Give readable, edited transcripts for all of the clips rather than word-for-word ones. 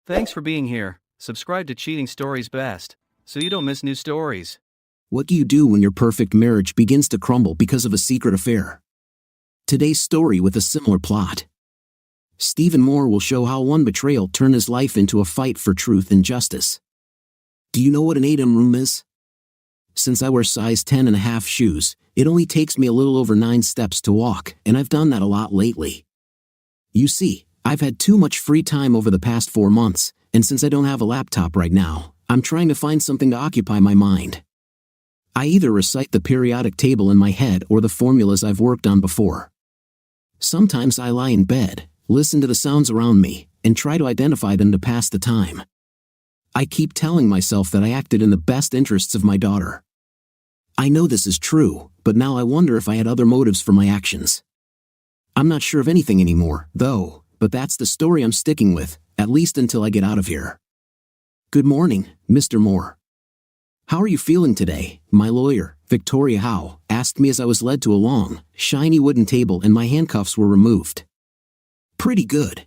Thanks for being here. Subscribe to Cheating Stories Best, so you don't miss new stories. What do you do when your perfect marriage begins to crumble because of a secret affair? Today's story with a similar plot. Stephen Moore will show how one betrayal turned his life into a fight for truth and justice. Do you know what an 8M room is? Since I wear size 10.5 shoes, it only takes me a little over 9 steps to walk, and I've done that a lot lately. You see, I've had too much free time over the past 4 months, and since I don't have a laptop right now, I'm trying to find something to occupy my mind. I either recite the periodic table in my head or the formulas I've worked on before. Sometimes I lie in bed, listen to the sounds around me, and try to identify them to pass the time. I keep telling myself that I acted in the best interests of my daughter. I know this is true, but now I wonder if I had other motives for my actions. I'm not sure of anything anymore, though, but that's the story I'm sticking with, at least until I get out of here. Good morning, Mr. Moore. How are you feeling today? My lawyer, Victoria Howe, asked me as I was led to a long, shiny wooden table and my handcuffs were removed. Pretty good.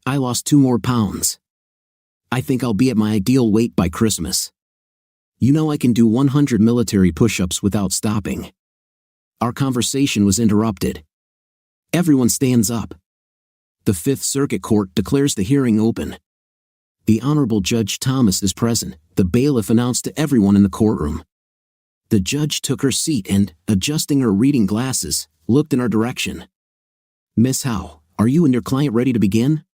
I lost 2 more pounds. I think I'll be at my ideal weight by Christmas. You know I can do 100 military push-ups without stopping. Our conversation was interrupted. Everyone stands up. The Fifth Circuit Court declares the hearing open. The Honorable Judge Thomas is present, the bailiff announced to everyone in the courtroom. The judge took her seat and, adjusting her reading glasses, looked in our direction. Miss Howe, are you and your client ready to begin?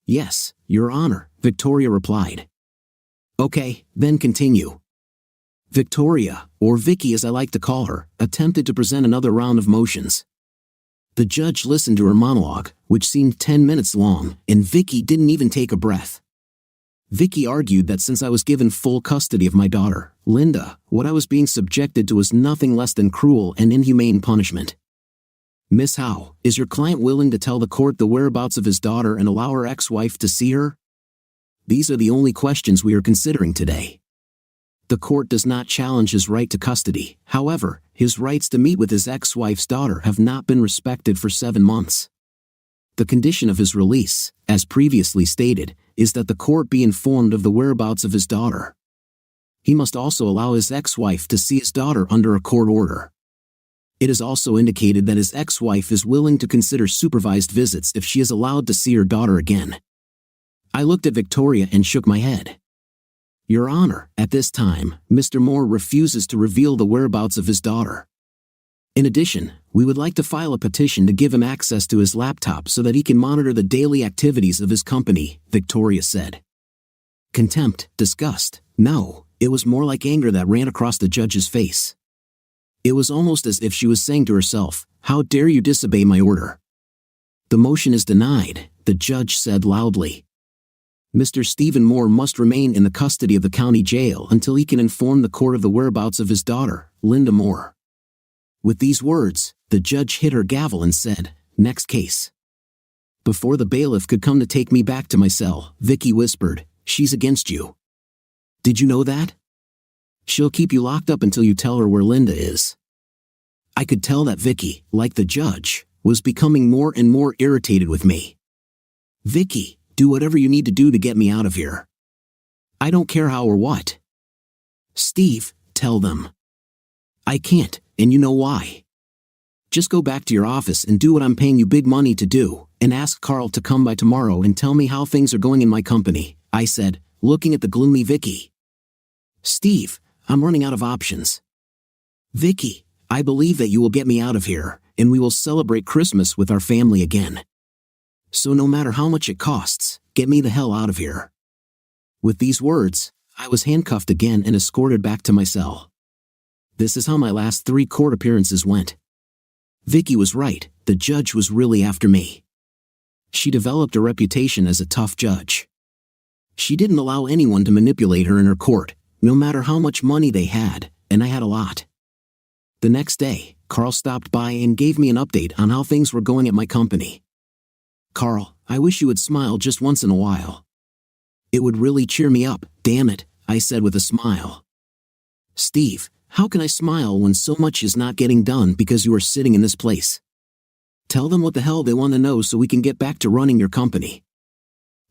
Yes, Your Honor, Victoria replied. Okay, then continue. Victoria, or Vicky as I like to call her, attempted to present another round of motions. The judge listened to her monologue, which seemed 10 minutes long, and Vicky didn't even take a breath. Vicky argued that since I was given full custody of my daughter, Linda, what I was being subjected to was nothing less than cruel and inhumane punishment. Miss Howe, is your client willing to tell the court the whereabouts of his daughter and allow her ex-wife to see her? These are the only questions we are considering today. The court does not challenge his right to custody, however, his rights to meet with his ex-wife's daughter have not been respected for 7 months. The condition of his release, as previously stated, is that the court be informed of the whereabouts of his daughter. He must also allow his ex-wife to see his daughter under a court order. It is also indicated that his ex-wife is willing to consider supervised visits if she is allowed to see her daughter again. I looked at Victoria and shook my head. Your Honor, at this time, Mr. Moore refuses to reveal the whereabouts of his daughter. In addition, we would like to file a petition to give him access to his laptop so that he can monitor the daily activities of his company, Victoria said. Contempt, disgust, no, it was more like anger that ran across the judge's face. It was almost as if she was saying to herself, "How dare you disobey my order?" The motion is denied, the judge said loudly. Mr. Stephen Moore must remain in the custody of the county jail until he can inform the court of the whereabouts of his daughter, Linda Moore. With these words, the judge hit her gavel and said, "Next case." Before the bailiff could come to take me back to my cell, Vicky whispered, "She's against you. Did you know that? She'll keep you locked up until you tell her where Linda is." I could tell that Vicky, like the judge, was becoming more and more irritated with me. "Vicky, do whatever you need to do to get me out of here. I don't care how or what." "Steve, tell them." "I can't, and you know why. Just go back to your office and do what I'm paying you big money to do, and ask Carl to come by tomorrow and tell me how things are going in my company," I said, looking at the gloomy Vicky. "Steve, I'm running out of options." "Vicky, I believe that you will get me out of here, and we will celebrate Christmas with our family again. So no matter how much it costs, get me the hell out of here." With these words, I was handcuffed again and escorted back to my cell. This is how my last 3 court appearances went. Vicky was right, the judge was really after me. She developed a reputation as a tough judge. She didn't allow anyone to manipulate her in her court, no matter how much money they had, and I had a lot. The next day, Carl stopped by and gave me an update on how things were going at my company. "Carl, I wish you would smile just once in a while. It would really cheer me up, damn it," I said with a smile. "Steve, how can I smile when so much is not getting done because you are sitting in this place? Tell them what the hell they want to know so we can get back to running your company."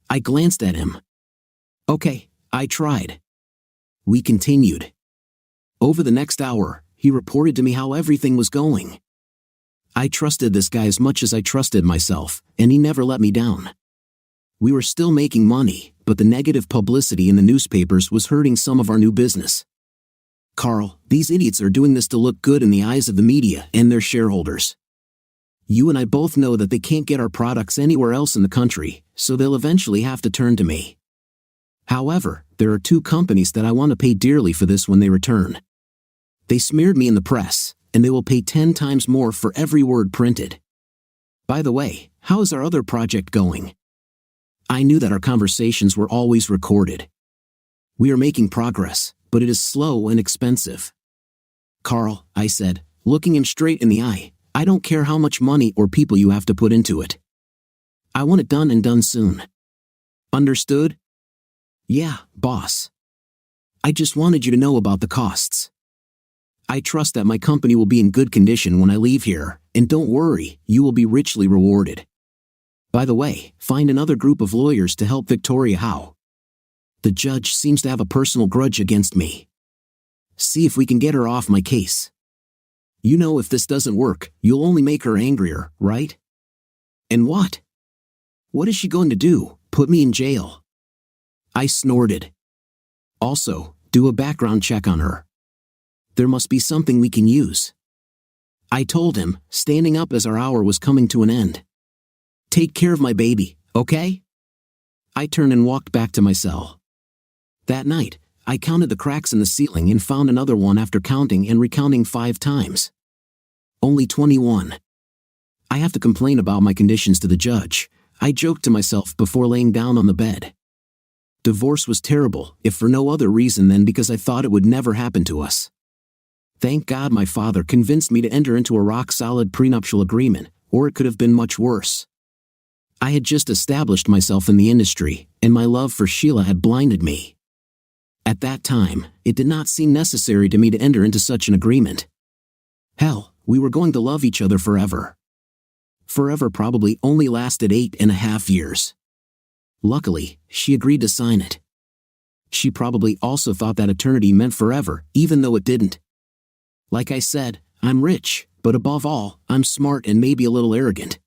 I glanced at him. Okay, I tried. We continued. Over the next hour, he reported to me how everything was going. I trusted this guy as much as I trusted myself, and he never let me down. We were still making money, but the negative publicity in the newspapers was hurting some of our new business. Carl, these idiots are doing this to look good in the eyes of the media and their shareholders. You and I both know that they can't get our products anywhere else in the country, so they'll eventually have to turn to me. However, there are 2 companies that I want to pay dearly for this when they return. They smeared me in the press, and they will pay 10 times more for every word printed. By the way, how is our other project going? I knew that our conversations were always recorded. We are making progress, but it is slow and expensive. Carl, I said, looking him straight in the eye, I don't care how much money or people you have to put into it. I want it done and done soon. Understood? Yeah, boss. I just wanted you to know about the costs. I trust that my company will be in good condition when I leave here, and don't worry, you will be richly rewarded. By the way, find another group of lawyers to help Victoria Howe. The judge seems to have a personal grudge against me. See if we can get her off my case. You know if this doesn't work, you'll only make her angrier, right? And what? What is she going to do, put me in jail? I snorted. Also, do a background check on her. There must be something we can use. I told him, standing up as our hour was coming to an end. Take care of my baby, okay? I turned and walked back to my cell. That night, I counted the cracks in the ceiling and found another one after counting and recounting 5 times. Only 21. I have to complain about my conditions to the judge, I joked to myself before laying down on the bed. Divorce was terrible, if for no other reason than because I thought it would never happen to us. Thank God my father convinced me to enter into a rock-solid prenuptial agreement, or it could have been much worse. I had just established myself in the industry, and my love for Sheila had blinded me. At that time, it did not seem necessary to me to enter into such an agreement. Hell, we were going to love each other forever. Forever probably only lasted 8.5 years. Luckily, she agreed to sign it. She probably also thought that eternity meant forever, even though it didn't. Like I said, I'm rich, but above all, I'm smart and maybe a little arrogant.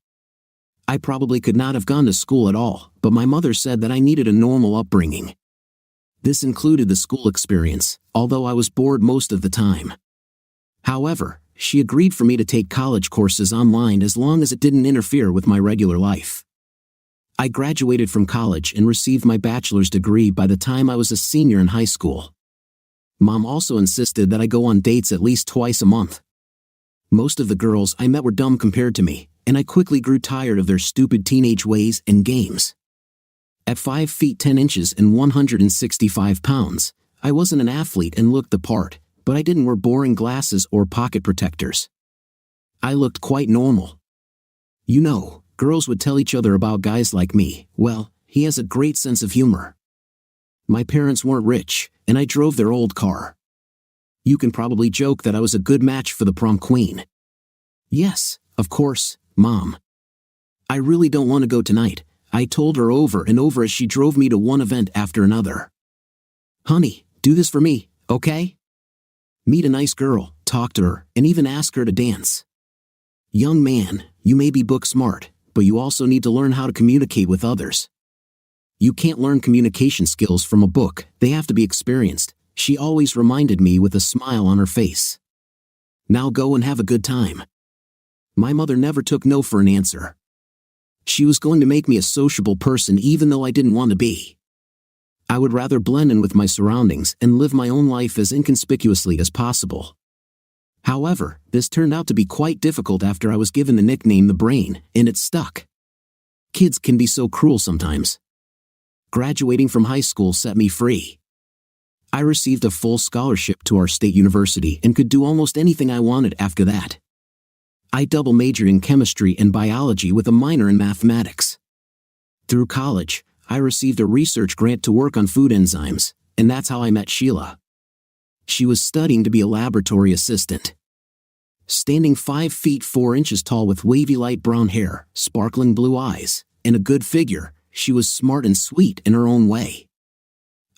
I probably could not have gone to school at all, but my mother said that I needed a normal upbringing. This included the school experience, although I was bored most of the time. However, she agreed for me to take college courses online as long as it didn't interfere with my regular life. I graduated from college and received my bachelor's degree by the time I was a senior in high school. Mom also insisted that I go on dates at least twice a month. Most of the girls I met were dumb compared to me, and I quickly grew tired of their stupid teenage ways and games. At 5 feet 10 inches and 165 pounds, I wasn't an athlete and looked the part, but I didn't wear boring glasses or pocket protectors. I looked quite normal. You know, girls would tell each other about guys like me, well, he has a great sense of humor. My parents weren't rich, and I drove their old car. You can probably joke that I was a good match for the prom queen. Yes, of course, Mom. I really don't want to go tonight, I told her over and over as she drove me to one event after another. Honey, do this for me, okay? Meet a nice girl, talk to her, and even ask her to dance. Young man, you may be book smart, but you also need to learn how to communicate with others. You can't learn communication skills from a book, they have to be experienced, she always reminded me with a smile on her face. Now go and have a good time. My mother never took no for an answer. She was going to make me a sociable person even though I didn't want to be. I would rather blend in with my surroundings and live my own life as inconspicuously as possible. However, this turned out to be quite difficult after I was given the nickname the Brain, and it stuck. Kids can be so cruel sometimes. Graduating from high school set me free. I received a full scholarship to our state university and could do almost anything I wanted after that. I double majored in chemistry and biology with a minor in mathematics. Through college, I received a research grant to work on food enzymes, and that's how I met Sheila. She was studying to be a laboratory assistant. Standing 5 feet 4 inches tall with wavy light brown hair, sparkling blue eyes, and a good figure, she was smart and sweet in her own way.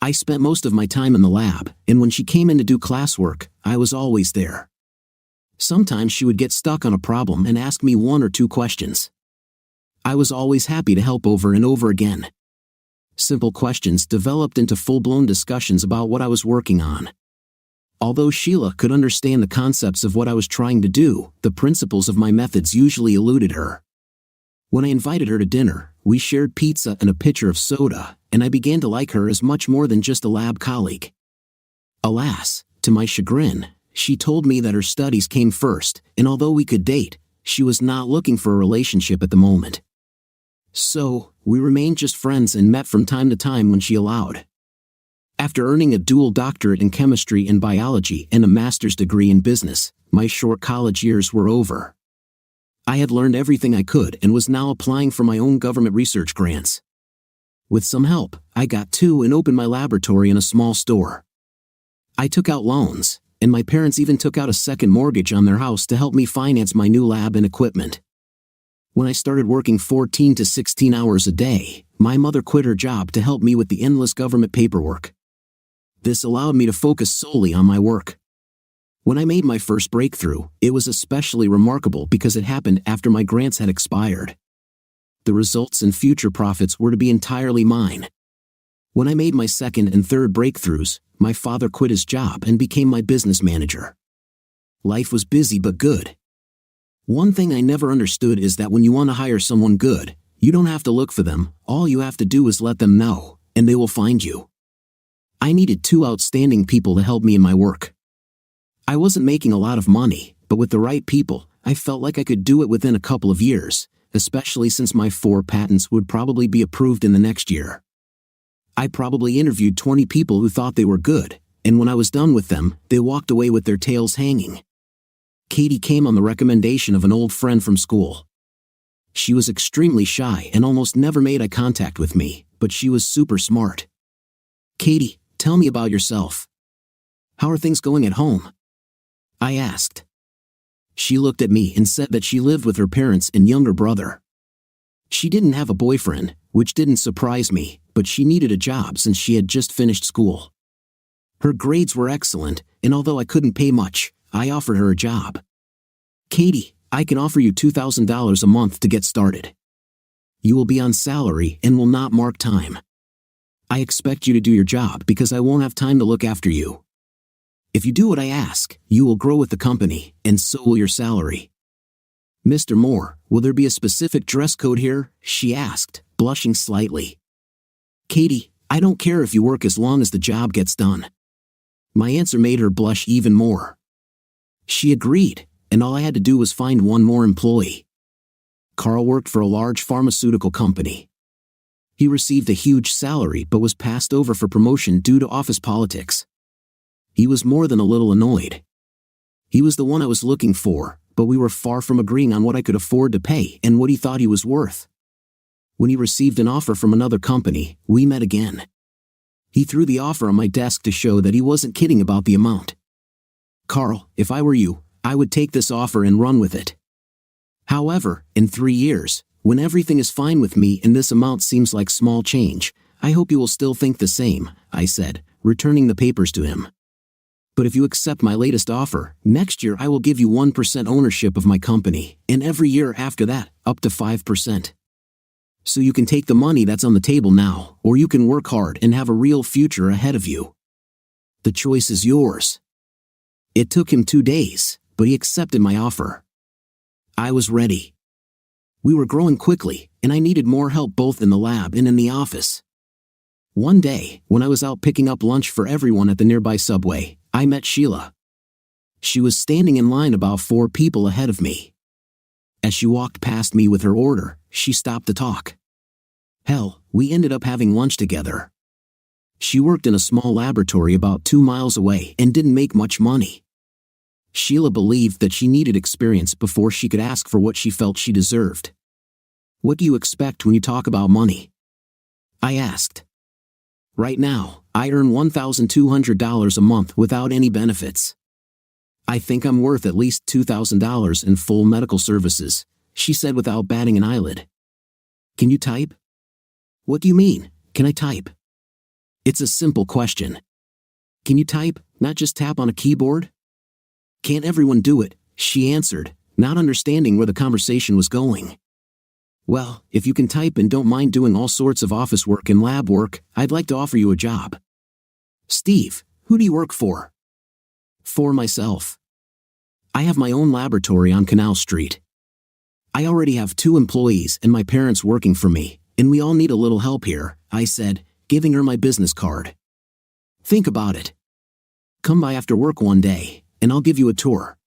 I spent most of my time in the lab, and when she came in to do classwork, I was always there. Sometimes she would get stuck on a problem and ask me 1 or 2 questions. I was always happy to help over and over again. Simple questions developed into full-blown discussions about what I was working on. Although Sheila could understand the concepts of what I was trying to do, the principles of my methods usually eluded her. When I invited her to dinner, we shared pizza and a pitcher of soda, and I began to like her as much more than just a lab colleague. Alas, to my chagrin, she told me that her studies came first, and although we could date, she was not looking for a relationship at the moment. So, we remained just friends and met from time to time when she allowed. After earning a dual doctorate in chemistry and biology and a master's degree in business, my short college years were over. I had learned everything I could and was now applying for my own government research grants. With some help, I got 2 and opened my laboratory in a small store. I took out loans, and my parents even took out a second mortgage on their house to help me finance my new lab and equipment. When I started working 14 to 16 hours a day, my mother quit her job to help me with the endless government paperwork. This allowed me to focus solely on my work. When I made my first breakthrough, it was especially remarkable because it happened after my grants had expired. The results and future profits were to be entirely mine. When I made my second and third breakthroughs, my father quit his job and became my business manager. Life was busy but good. One thing I never understood is that when you want to hire someone good, you don't have to look for them, all you have to do is let them know, and they will find you. I needed 2 outstanding people to help me in my work. I wasn't making a lot of money, but with the right people, I felt like I could do it within a couple of years, especially since my 4 patents would probably be approved in the next year. I probably interviewed 20 people who thought they were good, and when I was done with them, they walked away with their tails hanging. Katie came on the recommendation of an old friend from school. She was extremely shy and almost never made eye contact with me, but she was super smart. "Katie, tell me about yourself. How are things going at home?" I asked. She looked at me and said that she lived with her parents and younger brother. She didn't have a boyfriend, which didn't surprise me, but she needed a job since she had just finished school. Her grades were excellent, and although I couldn't pay much, I offered her a job. "Katie, I can offer you $2,000 a month to get started. You will be on salary and will not mark time. I expect you to do your job because I won't have time to look after you. If you do what I ask, you will grow with the company, and so will your salary." "Mr. Moore, will there be a specific dress code here?" she asked, blushing slightly. "Katie, I don't care if you work as long as the job gets done." My answer made her blush even more. She agreed, and all I had to do was find one more employee. Carl worked for a large pharmaceutical company. He received a huge salary but was passed over for promotion due to office politics. He was more than a little annoyed. He was the one I was looking for, but we were far from agreeing on what I could afford to pay and what he thought he was worth. When he received an offer from another company, we met again. He threw the offer on my desk to show that he wasn't kidding about the amount. "Carl, if I were you, I would take this offer and run with it. However, in 3 years, when everything is fine with me and this amount seems like small change, I hope you will still think the same," I said, returning the papers to him. "But if you accept my latest offer, next year I will give you 1% ownership of my company, and every year after that, up to 5%. So you can take the money that's on the table now, or you can work hard and have a real future ahead of you. The choice is yours." It took him 2 days, but he accepted my offer. I was ready. We were growing quickly, and I needed more help both in the lab and in the office. One day, when I was out picking up lunch for everyone at the nearby Subway, I met Sheila. She was standing in line about 4 people ahead of me. As she walked past me with her order, she stopped to talk. Hell, we ended up having lunch together. She worked in a small laboratory about 2 miles away and didn't make much money. Sheila believed that she needed experience before she could ask for what she felt she deserved. "What do you expect when you talk about money?" I asked. "Right now, I earn $1,200 a month without any benefits. I think I'm worth at least $2,000 in full medical services," she said without batting an eyelid. "Can you type?" What do you mean? Can I type? It's a simple question. Can you type, not just tap on a keyboard? Can't everyone do it? She answered, not understanding where the conversation was going. Well, if you can type and don't mind doing all sorts of office work and lab work, I'd like to offer you a job. Steve, who do you work for? For myself. I have my own laboratory on Canal Street. I already have 2 employees and my parents working for me, and we all need a little help here, I said, giving her my business card. Think about it. Come by after work one day, and I'll give you a tour.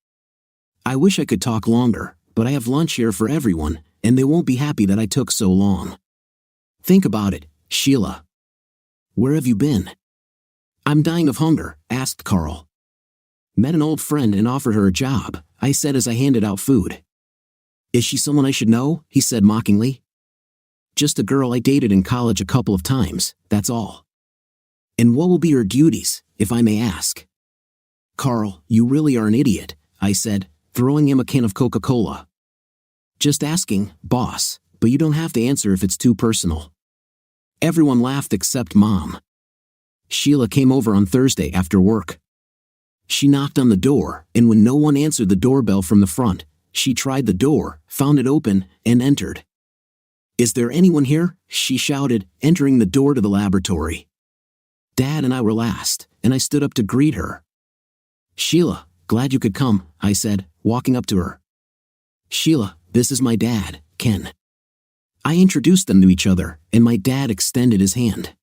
I wish I could talk longer, but I have lunch here for everyone, and they won't be happy that I took so long. Think about it, Sheila. Where have you been? I'm dying of hunger, asked Carl. Met an old friend and offered her a job, I said as I handed out food. Is she someone I should know? He said mockingly. Just a girl I dated in college a couple of times, that's all. And what will be her duties, if I may ask? Carl, you really are an idiot, I said, throwing him a can of Coca-Cola. Just asking, boss, but you don't have to answer if it's too personal. Everyone laughed except Mom. Sheila came over on Thursday after work. She knocked on the door, and when no one answered the doorbell from the front, she tried the door, found it open, and entered. Is there anyone here? She shouted, entering the door to the laboratory. Dad and I were last, and I stood up to greet her. Sheila, glad you could come, I said, walking up to her. Sheila, this is my dad, Ken. I introduced them to each other, and my dad extended his hand.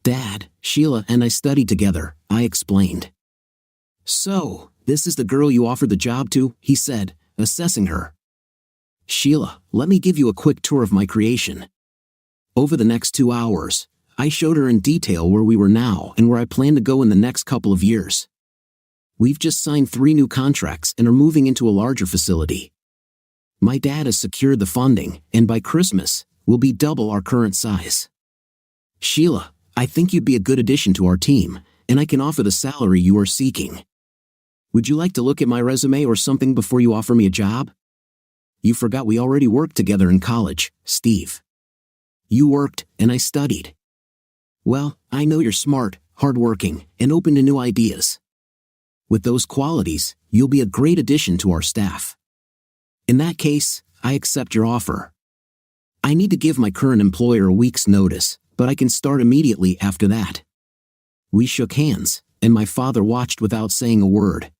Dad, Sheila and I studied together, I explained. So, this is the girl you offered the job to, he said, assessing her. Sheila, let me give you a quick tour of my creation. Over the next 2 hours, I showed her in detail where we were now and where I plan to go in the next couple of years. We've just signed 3 new contracts and are moving into a larger facility. My dad has secured the funding, and by Christmas, we'll be double our current size. Sheila, I think you'd be a good addition to our team, and I can offer the salary you are seeking. Would you like to look at my resume or something before you offer me a job? You forgot we already worked together in college, Steve. You worked, and I studied. Well, I know you're smart, hardworking, and open to new ideas. With those qualities, you'll be a great addition to our staff. In that case, I accept your offer. I need to give my current employer a week's notice, but I can start immediately after that. We shook hands, and my father watched without saying a word.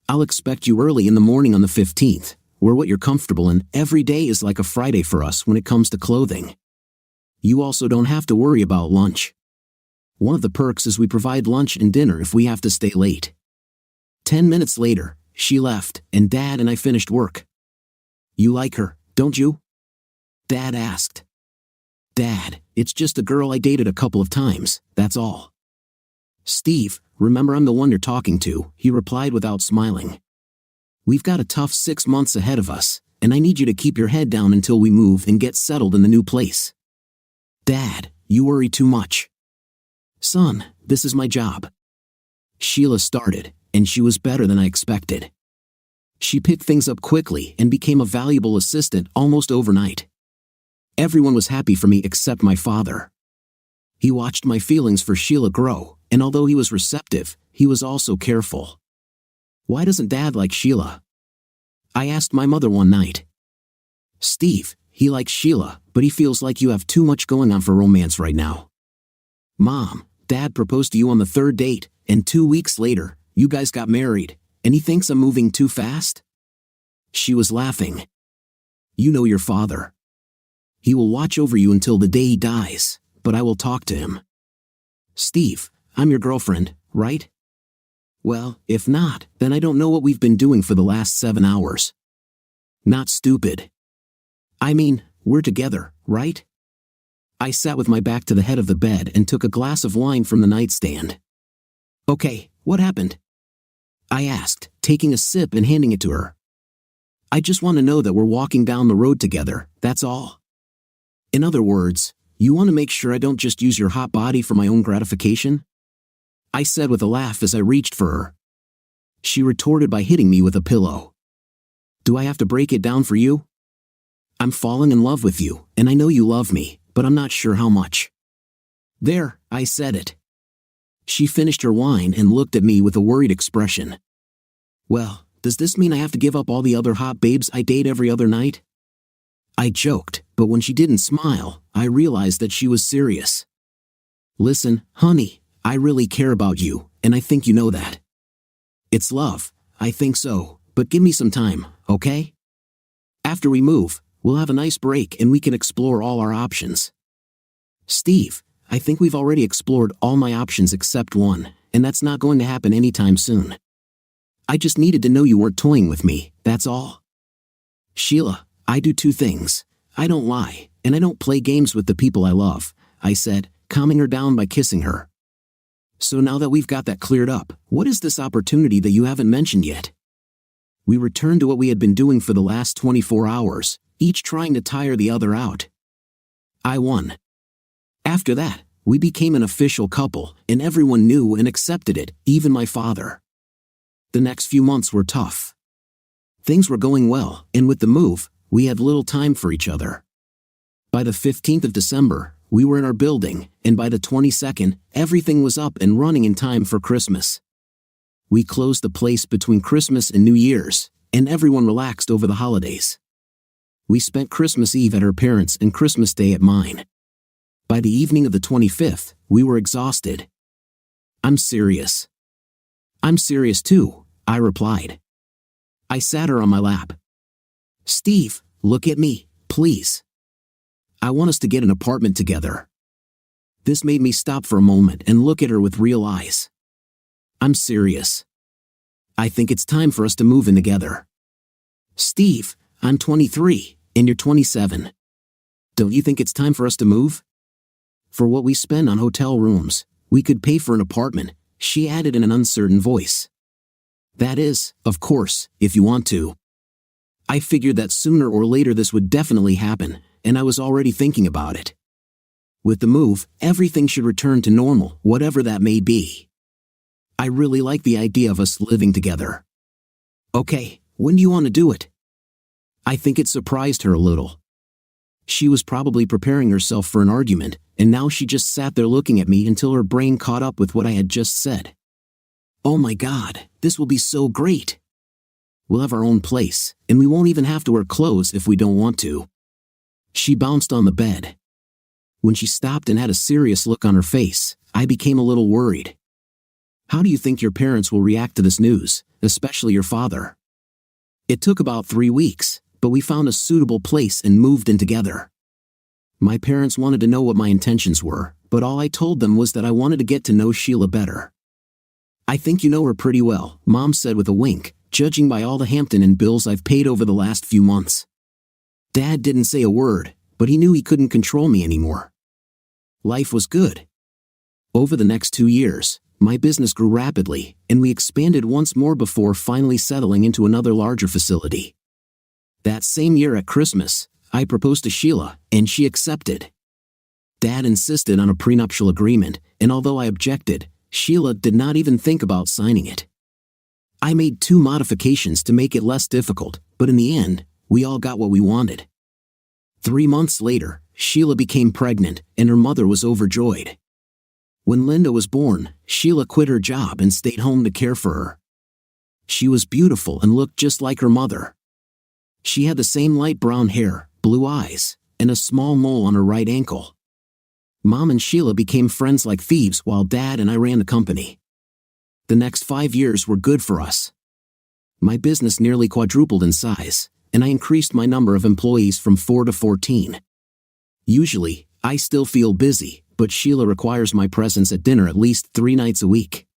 I'll expect you early in the morning on the 15th, wear what you're comfortable in. Every day is like a Friday for us when it comes to clothing. You also don't have to worry about lunch. One of the perks is we provide lunch and dinner if we have to stay late. 10 minutes later, she left, and Dad and I finished work. You like her, don't you? Dad asked. Dad, it's just a girl I dated a couple of times, that's all. Steve, remember I'm the one you're talking to, he replied without smiling. We've got a tough 6 months ahead of us, and I need you to keep your head down until we move and get settled in the new place. Dad, you worry too much. Son, this is my job. Sheila started, and she was better than I expected. She picked things up quickly and became a valuable assistant almost overnight. Everyone was happy for me except my father. He watched my feelings for Sheila grow, and although he was receptive, he was also careful. Why doesn't Dad like Sheila? I asked my mother one night. Steve, he likes Sheila, but he feels like you have too much going on for romance right now. Mom, Dad proposed to you on the 3rd date, and 2 weeks later, you guys got married, and he thinks I'm moving too fast? She was laughing. You know your father. He will watch over you until the day he dies, but I will talk to him. Steve, I'm your girlfriend, right? Well, if not, then I don't know what we've been doing for the last 7 hours. Not stupid. I mean, we're together, right? I sat with my back to the head of the bed and took a glass of wine from the nightstand. Okay, what happened? I asked, taking a sip and handing it to her. I just want to know that we're walking down the road together, that's all. In other words, you want to make sure I don't just use your hot body for my own gratification? I said with a laugh as I reached for her. She retorted by hitting me with a pillow. Do I have to break it down for you? I'm falling in love with you, and I know you love me, but I'm not sure how much." "There, I said it." She finished her wine and looked at me with a worried expression. "Well, does this mean I have to give up all the other hot babes I date every other night?" I joked, but when she didn't smile, I realized that she was serious. "Listen, honey, I really care about you, and I think you know that." "It's love, I think so, but give me some time, okay? After we move, we'll have a nice break and we can explore all our options." "Steve, I think we've already explored all my options except one, and that's not going to happen anytime soon. I just needed to know you weren't toying with me, that's all." "Sheila, I do two things. I don't lie, and I don't play games with the people I love," I said, calming her down by kissing her. "So now that we've got that cleared up, what is this opportunity that you haven't mentioned yet?" We returned to what we had been doing for the last 24 hours, each trying to tire the other out. I won. After that, we became an official couple, and everyone knew and accepted it, even my father. The next few months were tough. Things were going well, and with the move, we had little time for each other. By the 15th of December, we were in our building, and by the 22nd, everything was up and running in time for Christmas. We closed the place between Christmas and New Year's, and everyone relaxed over the holidays. We spent Christmas Eve at her parents' and Christmas Day at mine. By the evening of the 25th, we were exhausted. "I'm serious." "I'm serious too," I replied. I sat her on my lap. "Steve, look at me, please. I want us to get an apartment together." This made me stop for a moment and look at her with real eyes. "I'm serious. I think it's time for us to move in together." "Steve, I'm 23, and you're 27. Don't you think it's time for us to move? For what we spend on hotel rooms, we could pay for an apartment," she added in an uncertain voice. "That is, of course, if you want to." I figured that sooner or later this would definitely happen, and I was already thinking about it. With the move, everything should return to normal, whatever that may be. I really like the idea of us living together. "Okay, when do you want to do it?" I think it surprised her a little. She was probably preparing herself for an argument, and now she just sat there looking at me until her brain caught up with what I had just said. "Oh my God, this will be so great. We'll have our own place, and we won't even have to wear clothes if we don't want to." She bounced on the bed. When she stopped and had a serious look on her face, I became a little worried. "How do you think your parents will react to this news, especially your father?" It took about 3 weeks, but we found a suitable place and moved in together. My parents wanted to know what my intentions were, but all I told them was that I wanted to get to know Sheila better. "I think you know her pretty well," Mom said with a wink, "judging by all the Hampton Inn bills I've paid over the last few months." Dad didn't say a word, but he knew he couldn't control me anymore. Life was good. Over the next 2 years, my business grew rapidly, and we expanded once more before finally settling into another larger facility. That same year at Christmas, I proposed to Sheila, and she accepted. Dad insisted on a prenuptial agreement, and although I objected, Sheila did not even think about signing it. I made 2 modifications to make it less difficult, but in the end, we all got what we wanted. 3 months later, Sheila became pregnant, and her mother was overjoyed. When Linda was born, Sheila quit her job and stayed home to care for her. She was beautiful and looked just like her mother. She had the same light brown hair, blue eyes, and a small mole on her right ankle. Mom and Sheila became friends like thieves while Dad and I ran the company. The next 5 years were good for us. My business nearly quadrupled in size, and I increased my number of employees from 4 to 14. Usually, I still feel busy, but Sheila requires my presence at dinner at least 3 nights a week.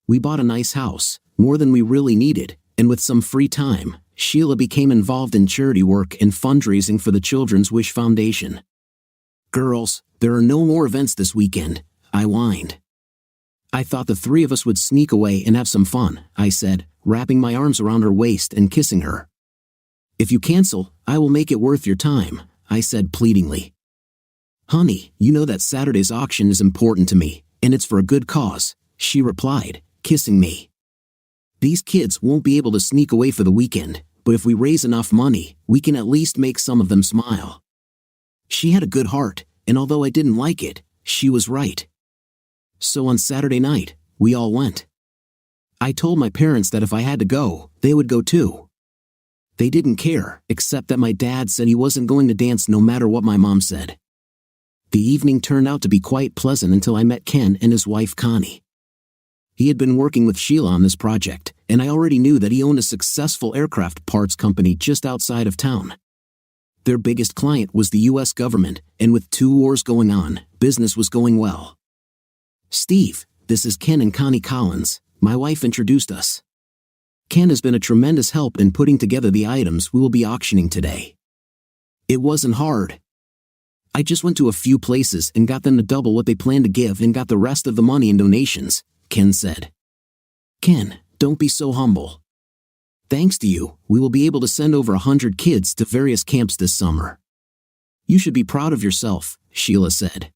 We bought a nice house, more than we really needed, and with some free time, Sheila became involved in charity work and fundraising for the Children's Wish Foundation. "Girls, there are no more events this weekend," I whined. "I thought the 3 of us would sneak away and have some fun," I said, wrapping my arms around her waist and kissing her. "If you cancel, I will make it worth your time," I said pleadingly. "Honey, you know that Saturday's auction is important to me, and it's for a good cause," she replied, kissing me. "These kids won't be able to sneak away for the weekend, but if we raise enough money, we can at least make some of them smile." She had a good heart, and although I didn't like it, she was right. So on Saturday night, we all went. I told my parents that if I had to go, they would go too. They didn't care, except that my dad said he wasn't going to dance no matter what my mom said. The evening turned out to be quite pleasant until I met Ken and his wife Connie. He had been working with Sheila on this project, and I already knew that he owned a successful aircraft parts company just outside of town. Their biggest client was the US government, and with 2 wars going on, business was going well. "Steve, this is Ken and Connie Collins," my wife introduced us. "Ken has been a tremendous help in putting together the items we will be auctioning today. It wasn't hard. I just went to a few places and got them to double what they planned to give and got the rest of the money in donations," Ken said. "Ken, don't be so humble. Thanks to you, we will be able to send over 100 kids to various camps this summer. You should be proud of yourself," Sheila said.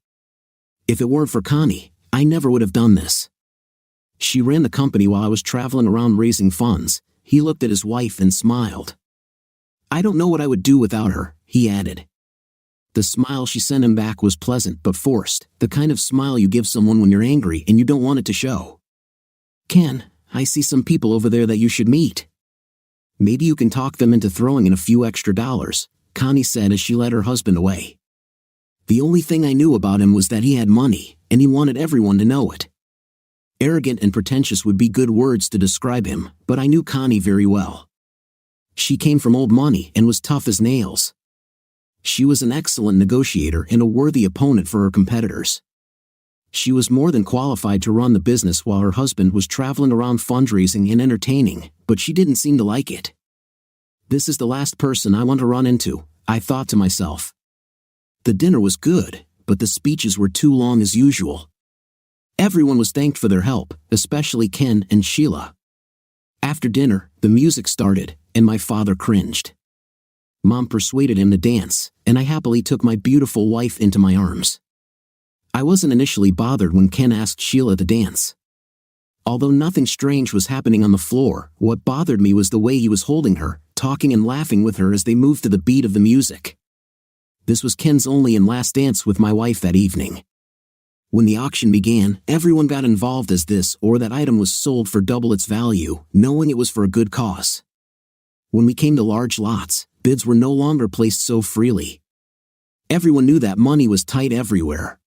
"If it weren't for Connie, I never would have done this. She ran the company while I was traveling around raising funds." He looked at his wife and smiled. "I don't know what I would do without her," he added. The smile she sent him back was pleasant but forced, the kind of smile you give someone when you're angry and you don't want it to show. "Ken, I see some people over there that you should meet. Maybe you can talk them into throwing in a few extra dollars," Connie said as she led her husband away. The only thing I knew about him was that he had money, and he wanted everyone to know it. Arrogant and pretentious would be good words to describe him, but I knew Connie very well. She came from old money and was tough as nails. She was an excellent negotiator and a worthy opponent for her competitors. She was more than qualified to run the business while her husband was traveling around fundraising and entertaining, but she didn't seem to like it. "This is the last person I want to run into," I thought to myself. The dinner was good, but the speeches were too long as usual. Everyone was thanked for their help, especially Ken and Sheila. After dinner, the music started, and my father cringed. Mom persuaded him to dance, and I happily took my beautiful wife into my arms. I wasn't initially bothered when Ken asked Sheila to dance. Although nothing strange was happening on the floor, what bothered me was the way he was holding her, talking and laughing with her as they moved to the beat of the music. This was Ken's only and last dance with my wife that evening. When the auction began, everyone got involved as this or that item was sold for double its value, knowing it was for a good cause. When we came to large lots, bids were no longer placed so freely. Everyone knew that money was tight everywhere.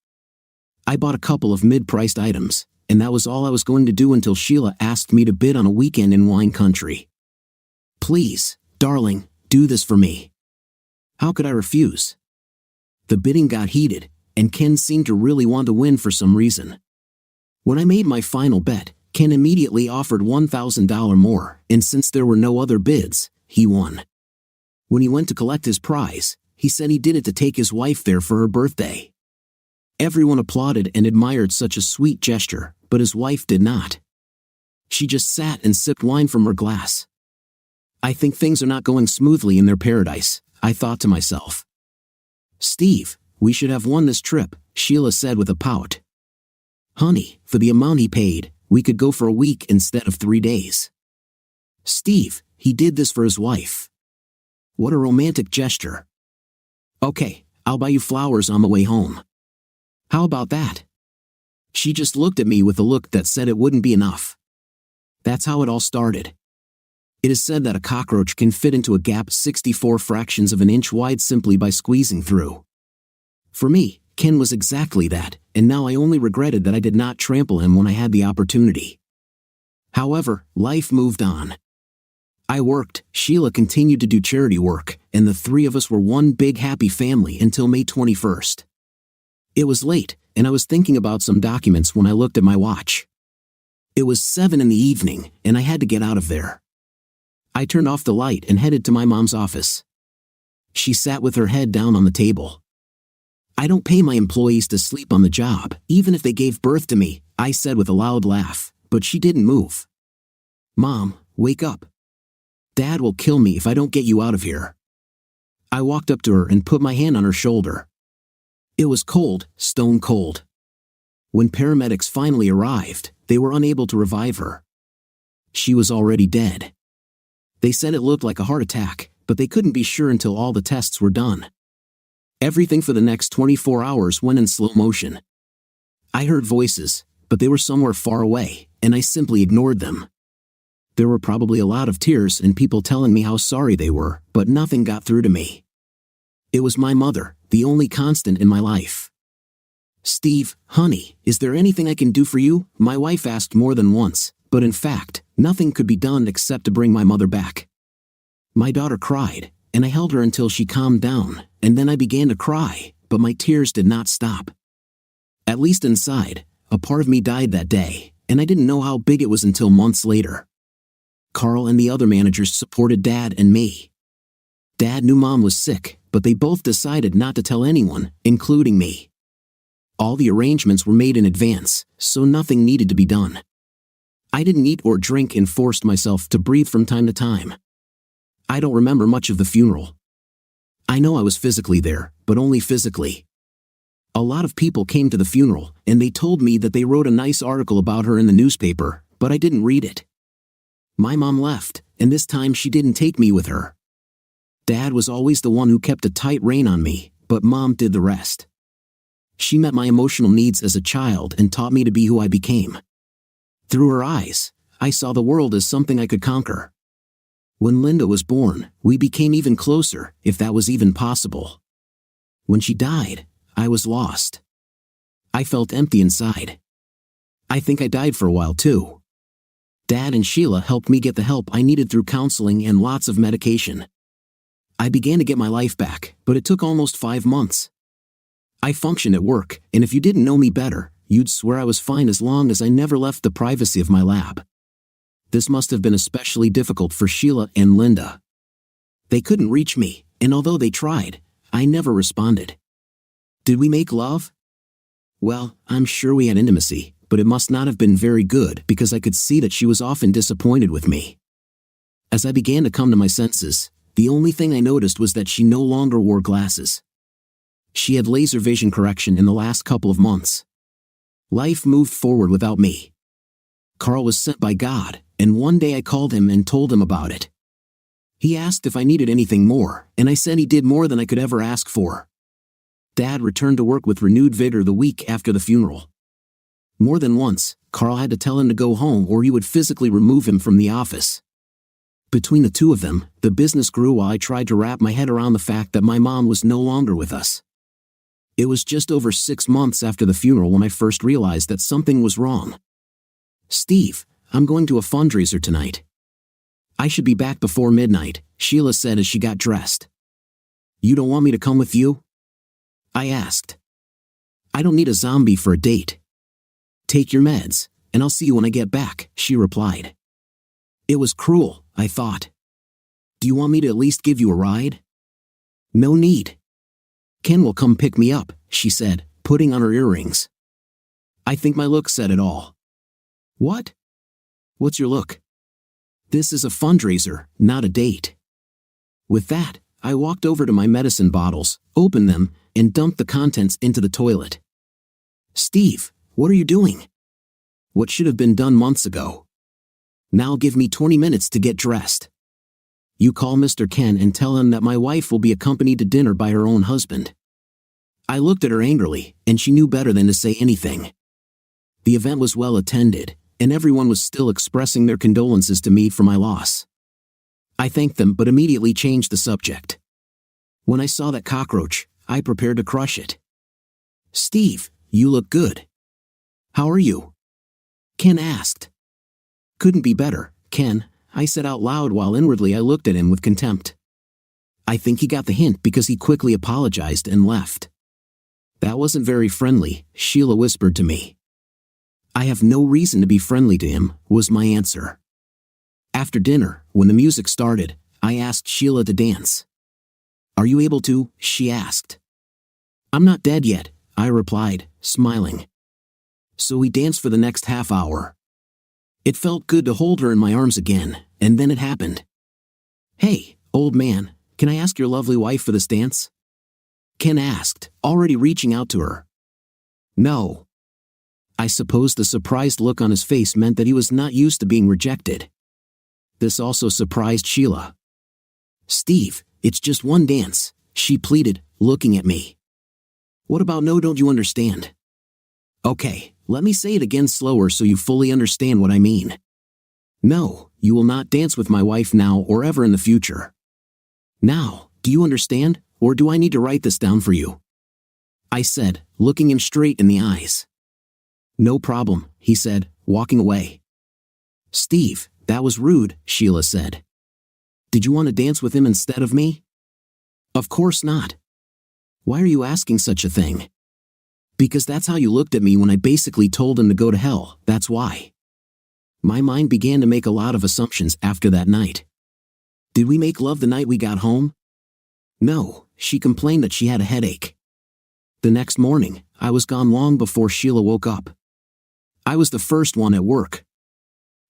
I bought a couple of mid-priced items, and that was all I was going to do until Sheila asked me to bid on a weekend in wine country. "Please, darling, do this for me." How could I refuse? The bidding got heated, and Ken seemed to really want to win for some reason. When I made my final bet, Ken immediately offered $1,000 more, and since there were no other bids, he won. When he went to collect his prize, he said he did it to take his wife there for her birthday. Everyone applauded and admired such a sweet gesture, but his wife did not. She just sat and sipped wine from her glass. I think things are not going smoothly in their paradise, I thought to myself. "Steve, we should have won this trip," Sheila said with a pout. "Honey, for the amount he paid, we could go for a week instead of 3 days." "Steve, he did this for his wife. What a romantic gesture." "Okay, I'll buy you flowers on the way home. How about that?" She just looked at me with a look that said it wouldn't be enough. That's how it all started. It is said that a cockroach can fit into a gap 64 fractions of an inch wide simply by squeezing through. For me, Ken was exactly that, and now I only regretted that I did not trample him when I had the opportunity. However, life moved on. I worked, Sheila continued to do charity work, and the 3 of us were one big happy family until May 21st. It was late, and I was thinking about some documents when I looked at my watch. It was 7 in the evening, and I had to get out of there. I turned off the light and headed to my mom's office. She sat with her head down on the table. "I don't pay my employees to sleep on the job, even if they gave birth to me," I said with a loud laugh, but she didn't move. "Mom, wake up. Dad will kill me if I don't get you out of here." I walked up to her and put my hand on her shoulder. It was cold, stone cold. When paramedics finally arrived, they were unable to revive her. She was already dead. They said it looked like a heart attack, but they couldn't be sure until all the tests were done. Everything for the next 24 hours went in slow motion. I heard voices, but they were somewhere far away, and I simply ignored them. There were probably a lot of tears and people telling me how sorry they were, but nothing got through to me. It was my mother, the only constant in my life. "Steve, honey, is there anything I can do for you?" my wife asked more than once, but in fact, nothing could be done except to bring my mother back. My daughter cried, and I held her until she calmed down, and then I began to cry, but my tears did not stop. At least inside, a part of me died that day, and I didn't know how big it was until months later. Carl and the other managers supported Dad and me. Dad knew Mom was sick, but they both decided not to tell anyone, including me. All the arrangements were made in advance, so nothing needed to be done. I didn't eat or drink and forced myself to breathe from time to time. I don't remember much of the funeral. I know I was physically there, but only physically. A lot of people came to the funeral, and they told me that they wrote a nice article about her in the newspaper, but I didn't read it. My mom left, and this time she didn't take me with her. Dad was always the one who kept a tight rein on me, but Mom did the rest. She met my emotional needs as a child and taught me to be who I became. Through her eyes, I saw the world as something I could conquer. When Linda was born, we became even closer, if that was even possible. When she died, I was lost. I felt empty inside. I think I died for a while too. Dad and Sheila helped me get the help I needed through counseling and lots of medication. I began to get my life back, but it took almost 5 months. I functioned at work, and if you didn't know me better, you'd swear I was fine as long as I never left the privacy of my lab. This must have been especially difficult for Sheila and Linda. They couldn't reach me, and although they tried, I never responded. Did we make love? Well, I'm sure we had intimacy, but it must not have been very good because I could see that she was often disappointed with me. As I began to come to my senses, the only thing I noticed was that she no longer wore glasses. She had laser vision correction in the last couple of months. Life moved forward without me. Carl was sent by God, and one day I called him and told him about it. He asked if I needed anything more, and I said he did more than I could ever ask for. Dad returned to work with renewed vigor the week after the funeral. More than once, Carl had to tell him to go home or he would physically remove him from the office. Between the two of them, the business grew while I tried to wrap my head around the fact that my mom was no longer with us. It was just over 6 months after the funeral when I first realized that something was wrong. "Steve, I'm going to a fundraiser tonight. I should be back before midnight," Sheila said as she got dressed. "You don't want me to come with you?" I asked. "I don't need a zombie for a date." "Take your meds, and I'll see you when I get back," she replied. It was cruel, I thought. "Do you want me to at least give you a ride?" "No need. Ken will come pick me up," she said, putting on her earrings. I think my look said it all. "What? What's your look?" "This is a fundraiser, not a date." With that, I walked over to my medicine bottles, opened them, and dumped the contents into the toilet. "Steve, what are you doing?" "What should have been done months ago. Now give me 20 minutes to get dressed. You call Mr. Ken and tell him that my wife will be accompanied to dinner by her own husband." I looked at her angrily, and she knew better than to say anything. The event was well attended, and everyone was still expressing their condolences to me for my loss. I thanked them but immediately changed the subject. When I saw that cockroach, I prepared to crush it. "Steve, you look good. How are you?" Ken asked. "Couldn't be better, Ken," I said out loud while inwardly I looked at him with contempt. I think he got the hint because he quickly apologized and left. "That wasn't very friendly," Sheila whispered to me. "I have no reason to be friendly to him," was my answer. After dinner, when the music started, I asked Sheila to dance. "Are you able to?" she asked. "I'm not dead yet," I replied, smiling. So we danced for the next half hour. It felt good to hold her in my arms again, and then it happened. "Hey, old man, can I ask your lovely wife for this dance?" Ken asked, already reaching out to her. "No." I suppose the surprised look on his face meant that he was not used to being rejected. This also surprised Sheila. "Steve, it's just one dance," she pleaded, looking at me. What about no, don't you understand? Okay, let me say it again slower so you fully understand what I mean. No, you will not dance with my wife now or ever in the future. Now, do you understand, or do I need to write this down for you? I said, looking him straight in the eyes. No problem, he said, walking away. Steve, that was rude, Sheila said. Did you want to dance with him instead of me? Of course not. Why are you asking such a thing? Because that's how you looked at me when I basically told him to go to hell, that's why. My mind began to make a lot of assumptions after that night. Did we make love the night we got home? No, she complained that she had a headache. The next morning, I was gone long before Sheila woke up. I was the first one at work.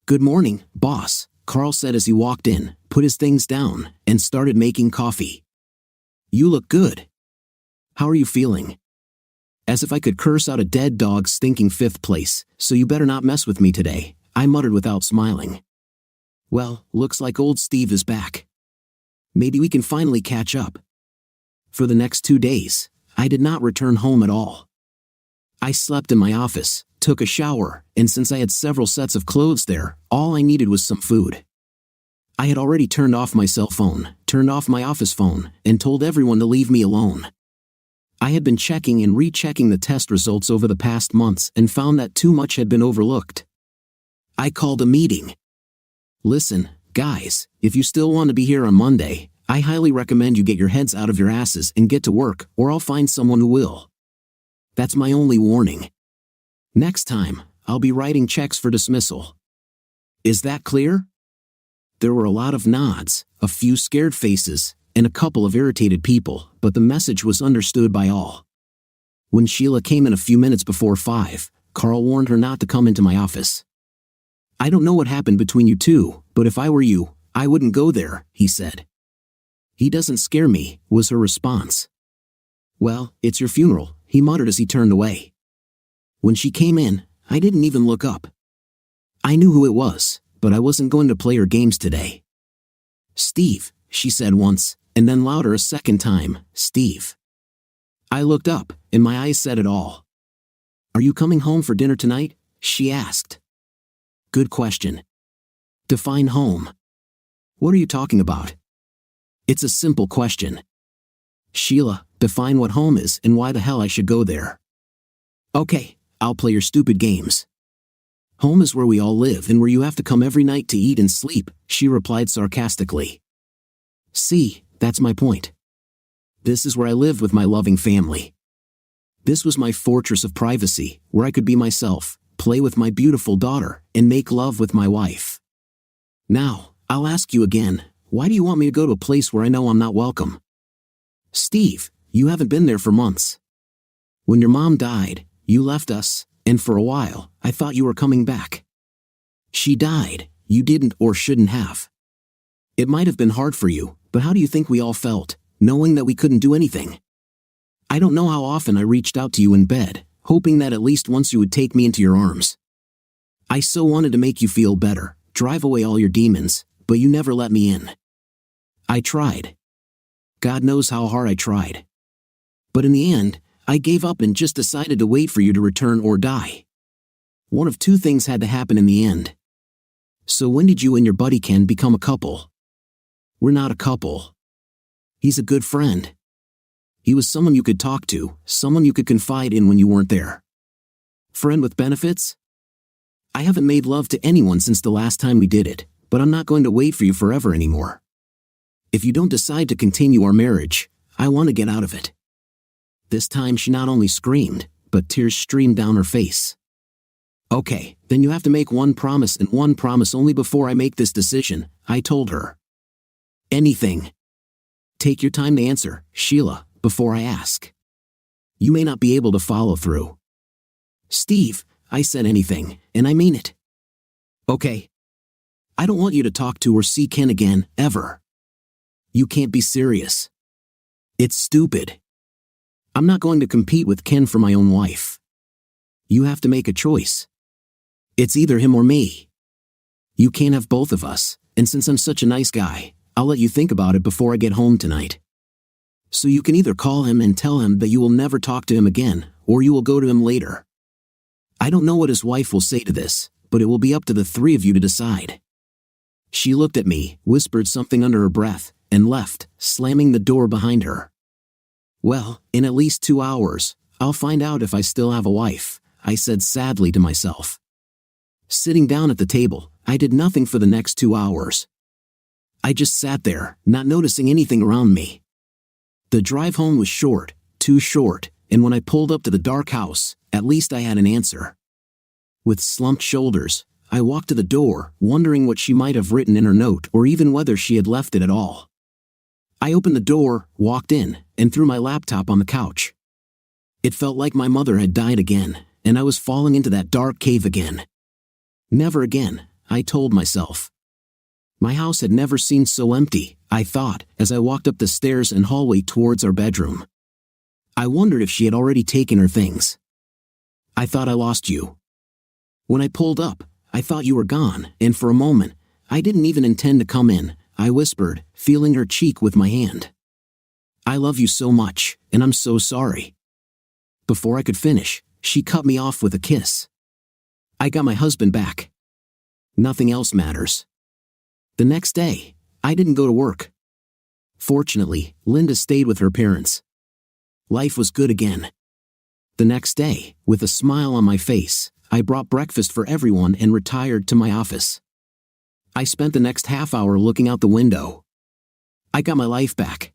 Good morning, boss, Carl said as he walked in, put his things down, and started making coffee. You look good. How are you feeling? As if I could curse out a dead dog stinking fifth place, so you better not mess with me today, I muttered without smiling. Well, looks like old Steve is back. Maybe we can finally catch up. For the next 2 days, I did not return home at all. I slept in my office, took a shower, and since I had several sets of clothes there, all I needed was some food. I had already turned off my cell phone, turned off my office phone, and told everyone to leave me alone. I had been checking and rechecking the test results over the past months and found that too much had been overlooked. I called a meeting. Listen, guys, if you still want to be here on Monday, I highly recommend you get your heads out of your asses and get to work, or I'll find someone who will. That's my only warning. Next time, I'll be writing checks for dismissal. Is that clear? There were a lot of nods, a few scared faces, and a couple of irritated people, but the message was understood by all. When Sheila came in a few minutes before 5, Carl warned her not to come into my office. I don't know what happened between you two, but if I were you, I wouldn't go there, he said. He doesn't scare me, was her response. Well, it's your funeral, he muttered as he turned away. When she came in, I didn't even look up. I knew who it was, but I wasn't going to play her games today. Steve, she said once, and then louder a second time, Steve. I looked up, and my eyes said it all. Are you coming home for dinner tonight? She asked. Good question. Define home. What are you talking about? It's a simple question. Sheila, define what home is and why the hell I should go there. Okay, I'll play your stupid games. Home is where we all live and where you have to come every night to eat and sleep, she replied sarcastically. See, that's my point. This is where I live with my loving family. This was my fortress of privacy, where I could be myself, play with my beautiful daughter, and make love with my wife. Now, I'll ask you again, why do you want me to go to a place where I know I'm not welcome? Steve, you haven't been there for months. When your mom died, you left us, and for a while, I thought you were coming back. She died, you didn't or shouldn't have. It might have been hard for you, but how do you think we all felt, knowing that we couldn't do anything? I don't know how often I reached out to you in bed, hoping that at least once you would take me into your arms. I so wanted to make you feel better, drive away all your demons, but you never let me in. I tried. God knows how hard I tried. But in the end, I gave up and just decided to wait for you to return or die. One of two things had to happen in the end. So when did you and your buddy Ken become a couple? We're not a couple. He's a good friend. He was someone you could talk to, someone you could confide in when you weren't there. Friend with benefits? I haven't made love to anyone since the last time we did it, but I'm not going to wait for you forever anymore. If you don't decide to continue our marriage, I want to get out of it. This time she not only screamed, but tears streamed down her face. Okay, then you have to make one promise and one promise only before I make this decision, I told her. Anything. Take your time to answer, Sheila, before I ask. You may not be able to follow through. Steve, I said anything, and I mean it. Okay. I don't want you to talk to or see Ken again, ever. You can't be serious. It's stupid. I'm not going to compete with Ken for my own wife. You have to make a choice. It's either him or me. You can't have both of us, and since I'm such a nice guy, I'll let you think about it before I get home tonight. So you can either call him and tell him that you will never talk to him again, or you will go to him later. I don't know what his wife will say to this, but it will be up to the three of you to decide." She looked at me, whispered something under her breath, and left, slamming the door behind her. "Well, in at least 2 hours, I'll find out if I still have a wife," I said sadly to myself. Sitting down at the table, I did nothing for the next 2 hours. I just sat there, not noticing anything around me. The drive home was short, too short, and when I pulled up to the dark house, at least I had an answer. With slumped shoulders, I walked to the door, wondering what she might have written in her note or even whether she had left it at all. I opened the door, walked in, and threw my laptop on the couch. It felt like my mother had died again, and I was falling into that dark cave again. Never again, I told myself. My house had never seemed so empty, I thought, as I walked up the stairs and hallway towards our bedroom. I wondered if she had already taken her things. "I thought I lost you. When I pulled up, I thought you were gone, and for a moment, I didn't even intend to come in," I whispered, feeling her cheek with my hand. "I love you so much, and I'm so sorry." Before I could finish, she cut me off with a kiss. I got my husband back. Nothing else matters. The next day, I didn't go to work. Fortunately, Linda stayed with her parents. Life was good again. The next day, with a smile on my face, I brought breakfast for everyone and retired to my office. I spent the next half hour looking out the window. I got my life back.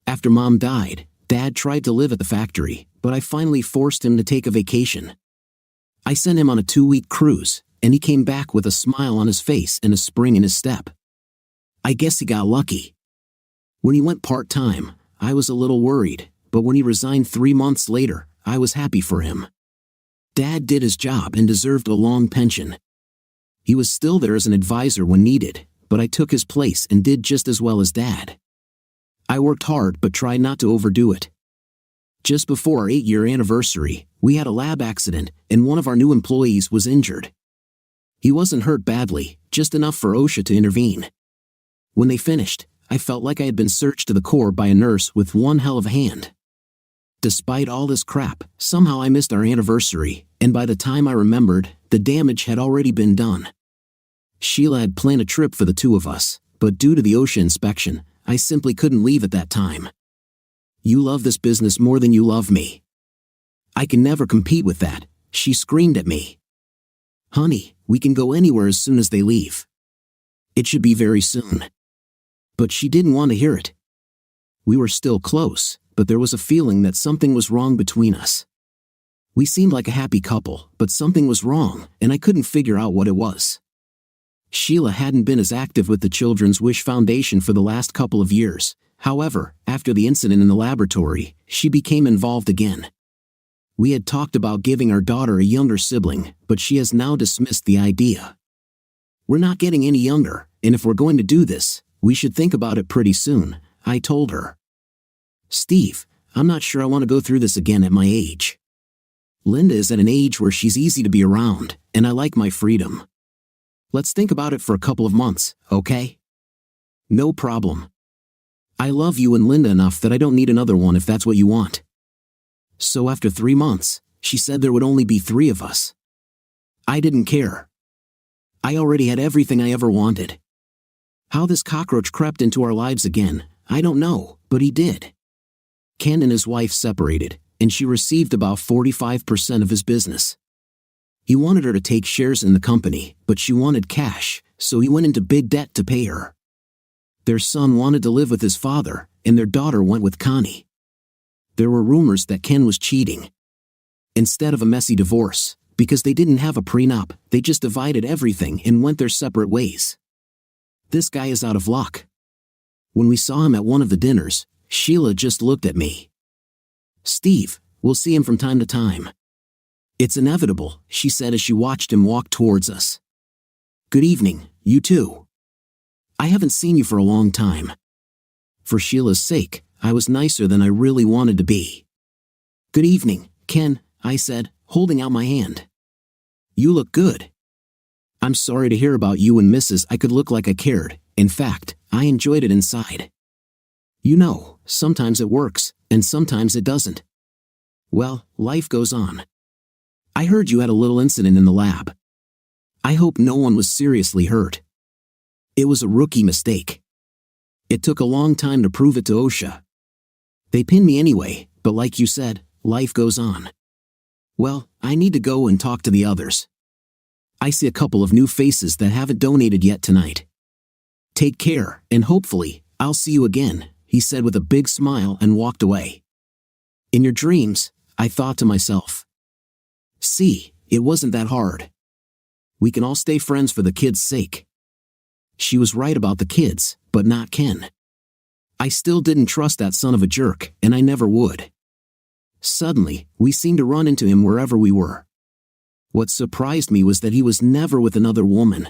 After Mom died, Dad tried to live at the factory, but I finally forced him to take a vacation. I sent him on a 2-week cruise, and he came back with a smile on his face and a spring in his step. I guess he got lucky. When he went part-time, I was a little worried, but when he resigned 3 months later, I was happy for him. Dad did his job and deserved a long pension. He was still there as an advisor when needed, but I took his place and did just as well as Dad. I worked hard but tried not to overdo it. Just before our 8-year anniversary, we had a lab accident, and one of our new employees was injured. He wasn't hurt badly, just enough for OSHA to intervene. When they finished, I felt like I had been searched to the core by a nurse with one hell of a hand. Despite all this crap, somehow I missed our anniversary, and by the time I remembered, the damage had already been done. Sheila had planned a trip for the two of us, but due to the OSHA inspection, I simply couldn't leave at that time. "You love this business more than you love me. I can never compete with that," she screamed at me. "Honey, we can go anywhere as soon as they leave. It should be very soon." But she didn't want to hear it. We were still close, but there was a feeling that something was wrong between us. We seemed like a happy couple, but something was wrong, and I couldn't figure out what it was. Sheila hadn't been as active with the Children's Wish Foundation for the last couple of years. However, after the incident in the laboratory, she became involved again. We had talked about giving our daughter a younger sibling, but she has now dismissed the idea. "We're not getting any younger, and if we're going to do this, we should think about it pretty soon," I told her. "Steve, I'm not sure I want to go through this again at my age. Linda is at an age where she's easy to be around, and I like my freedom. Let's think about it for a couple of months, okay?" "No problem. I love you and Linda enough that I don't need another one if that's what you want." So after 3 months, she said there would only be 3 of us. I didn't care. I already had everything I ever wanted. How this cockroach crept into our lives again, I don't know, but he did. Ken and his wife separated, and she received about 45% of his business. He wanted her to take shares in the company, but she wanted cash, so he went into big debt to pay her. Their son wanted to live with his father, and their daughter went with Connie. There were rumors that Ken was cheating. Instead of a messy divorce, because they didn't have a prenup, they just divided everything and went their separate ways. This guy is out of luck. When we saw him at one of the dinners, Sheila just looked at me. "Steve, we'll see him from time to time. It's inevitable," she said as she watched him walk towards us. "Good evening, you too. I haven't seen you for a long time." For Sheila's sake, I was nicer than I really wanted to be. "Good evening, Ken," I said, holding out my hand. "You look good." "I'm sorry to hear about you and Mrs. I could look like I cared. In fact, I enjoyed it inside." You know, sometimes it works, and sometimes it doesn't. Well, life goes on. I heard you had a little incident in the lab. I hope no one was seriously hurt. It was a rookie mistake. It took a long time to prove it to OSHA. They pinned me anyway, but like you said, life goes on. Well, I need to go and talk to the others. I see a couple of new faces that haven't donated yet tonight. Take care, and hopefully, I'll see you again, he said with a big smile and walked away. In your dreams, I thought to myself. See, it wasn't that hard. We can all stay friends for the kids' sake. She was right about the kids, but not Ken. I still didn't trust that son of a jerk, and I never would. Suddenly, we seemed to run into him wherever we were. What surprised me was that he was never with another woman.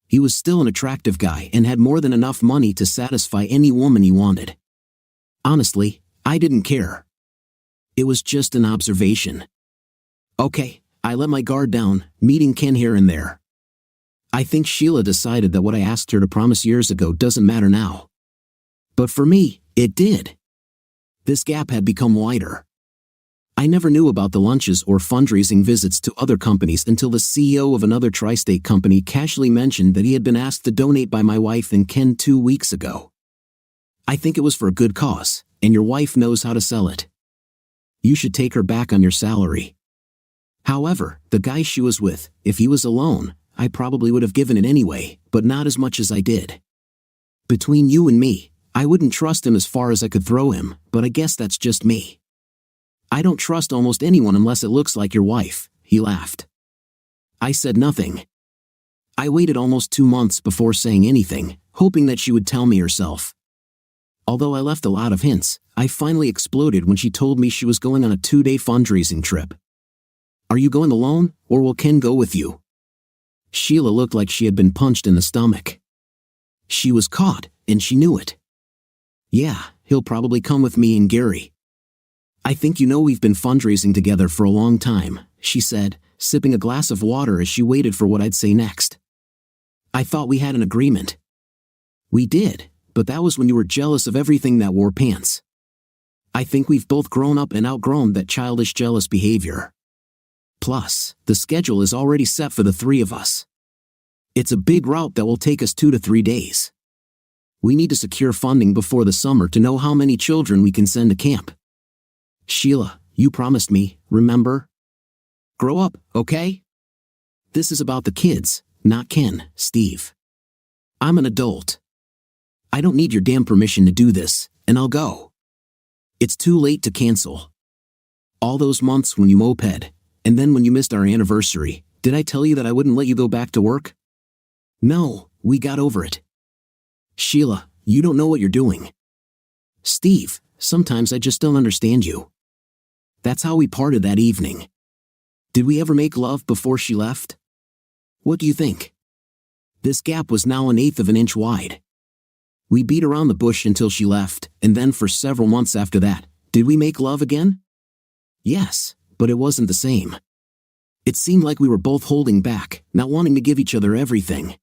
He was still an attractive guy and had more than enough money to satisfy any woman he wanted. Honestly, I didn't care. It was just an observation. Okay, I let my guard down, meeting Ken here and there. I think Sheila decided that what I asked her to promise years ago doesn't matter now. But for me, it did. This gap had become wider. I never knew about the lunches or fundraising visits to other companies until the CEO of another tri-state company casually mentioned that he had been asked to donate by my wife and Ken 2 weeks ago. I think it was for a good cause, and your wife knows how to sell it. You should take her back on your salary. However, the guy she was with, if he was alone, I probably would have given it anyway, but not as much as I did. Between you and me, I wouldn't trust him as far as I could throw him, but I guess that's just me. I don't trust almost anyone unless it looks like your wife, he laughed. I said nothing. I waited almost 2 months before saying anything, hoping that she would tell me herself. Although I left a lot of hints, I finally exploded when she told me she was going on a 2-day fundraising trip. Are you going alone, or will Ken go with you? Sheila looked like she had been punched in the stomach. She was caught, and she knew it. Yeah, he'll probably come with me and Gary. I think you know we've been fundraising together for a long time, she said, sipping a glass of water as she waited for what I'd say next. I thought we had an agreement. We did, but that was when you were jealous of everything that wore pants. I think we've both grown up and outgrown that childish jealous behavior. Plus, the schedule is already set for the 3 of us. It's a big route that will take us 2 to 3 days. We need to secure funding before the summer to know how many children we can send to camp. Sheila, you promised me, remember? Grow up, okay? This is about the kids, not Ken, Steve. I'm an adult. I don't need your damn permission to do this, and I'll go. It's too late to cancel. All those months when you moped, and then when you missed our anniversary, did I tell you that I wouldn't let you go back to work? No, we got over it. Sheila, you don't know what you're doing. Steve, sometimes I just don't understand you. That's how we parted that evening. Did we ever make love before she left? What do you think? This gap was now 1/8 of an inch wide. We beat around the bush until she left, and then for several months after that, did we make love again? Yes, but it wasn't the same. It seemed like we were both holding back, not wanting to give each other everything.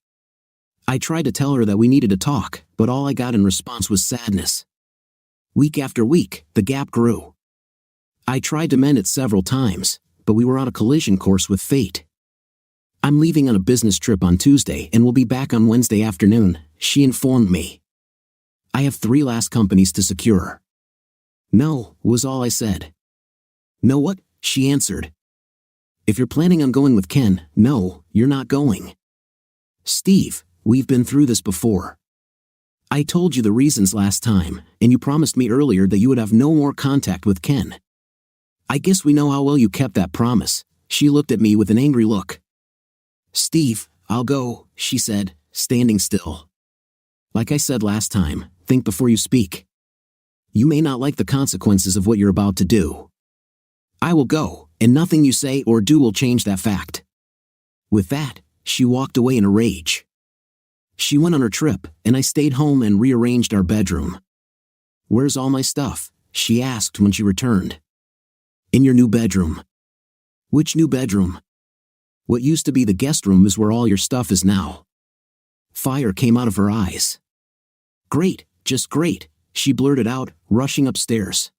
I tried to tell her that we needed to talk, but all I got in response was sadness. Week after week, the gap grew. I tried to mend it several times, but we were on a collision course with fate. I'm leaving on a business trip on Tuesday and will be back on Wednesday afternoon, she informed me. I have 3 last companies to secure. No, was all I said. Know what? She answered. If you're planning on going with Ken, no, you're not going. Steve, we've been through this before. I told you the reasons last time, and you promised me earlier that you would have no more contact with Ken. I guess we know how well you kept that promise. She looked at me with an angry look. Steve, I'll go, she said, standing still. Like I said last time, think before you speak. You may not like the consequences of what you're about to do. I will go, and nothing you say or do will change that fact. With that, she walked away in a rage. She went on her trip, and I stayed home and rearranged our bedroom. Where's all my stuff? She asked when she returned. In your new bedroom. Which new bedroom? What used to be the guest room is where all your stuff is now. Fire came out of her eyes. Great, just great, she blurted out, rushing upstairs.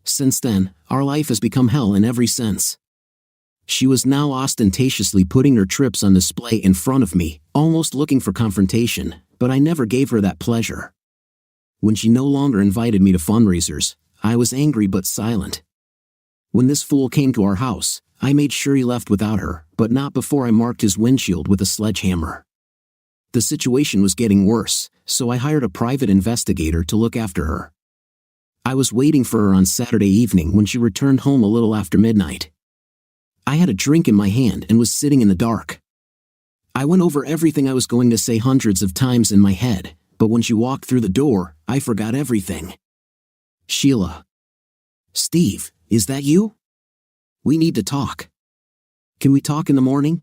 Since then, our life has become hell in every sense. She was now ostentatiously putting her trips on display in front of me, almost looking for confrontation, but I never gave her that pleasure. When she no longer invited me to fundraisers, I was angry but silent. When this fool came to our house, I made sure he left without her, but not before I marked his windshield with a sledgehammer. The situation was getting worse, so I hired a private investigator to look after her. I was waiting for her on Saturday evening when she returned home a little after midnight. I had a drink in my hand and was sitting in the dark. I went over everything I was going to say hundreds of times in my head, but when she walked through the door, I forgot everything. Sheila. Steve, is that you? We need to talk. Can we talk in the morning?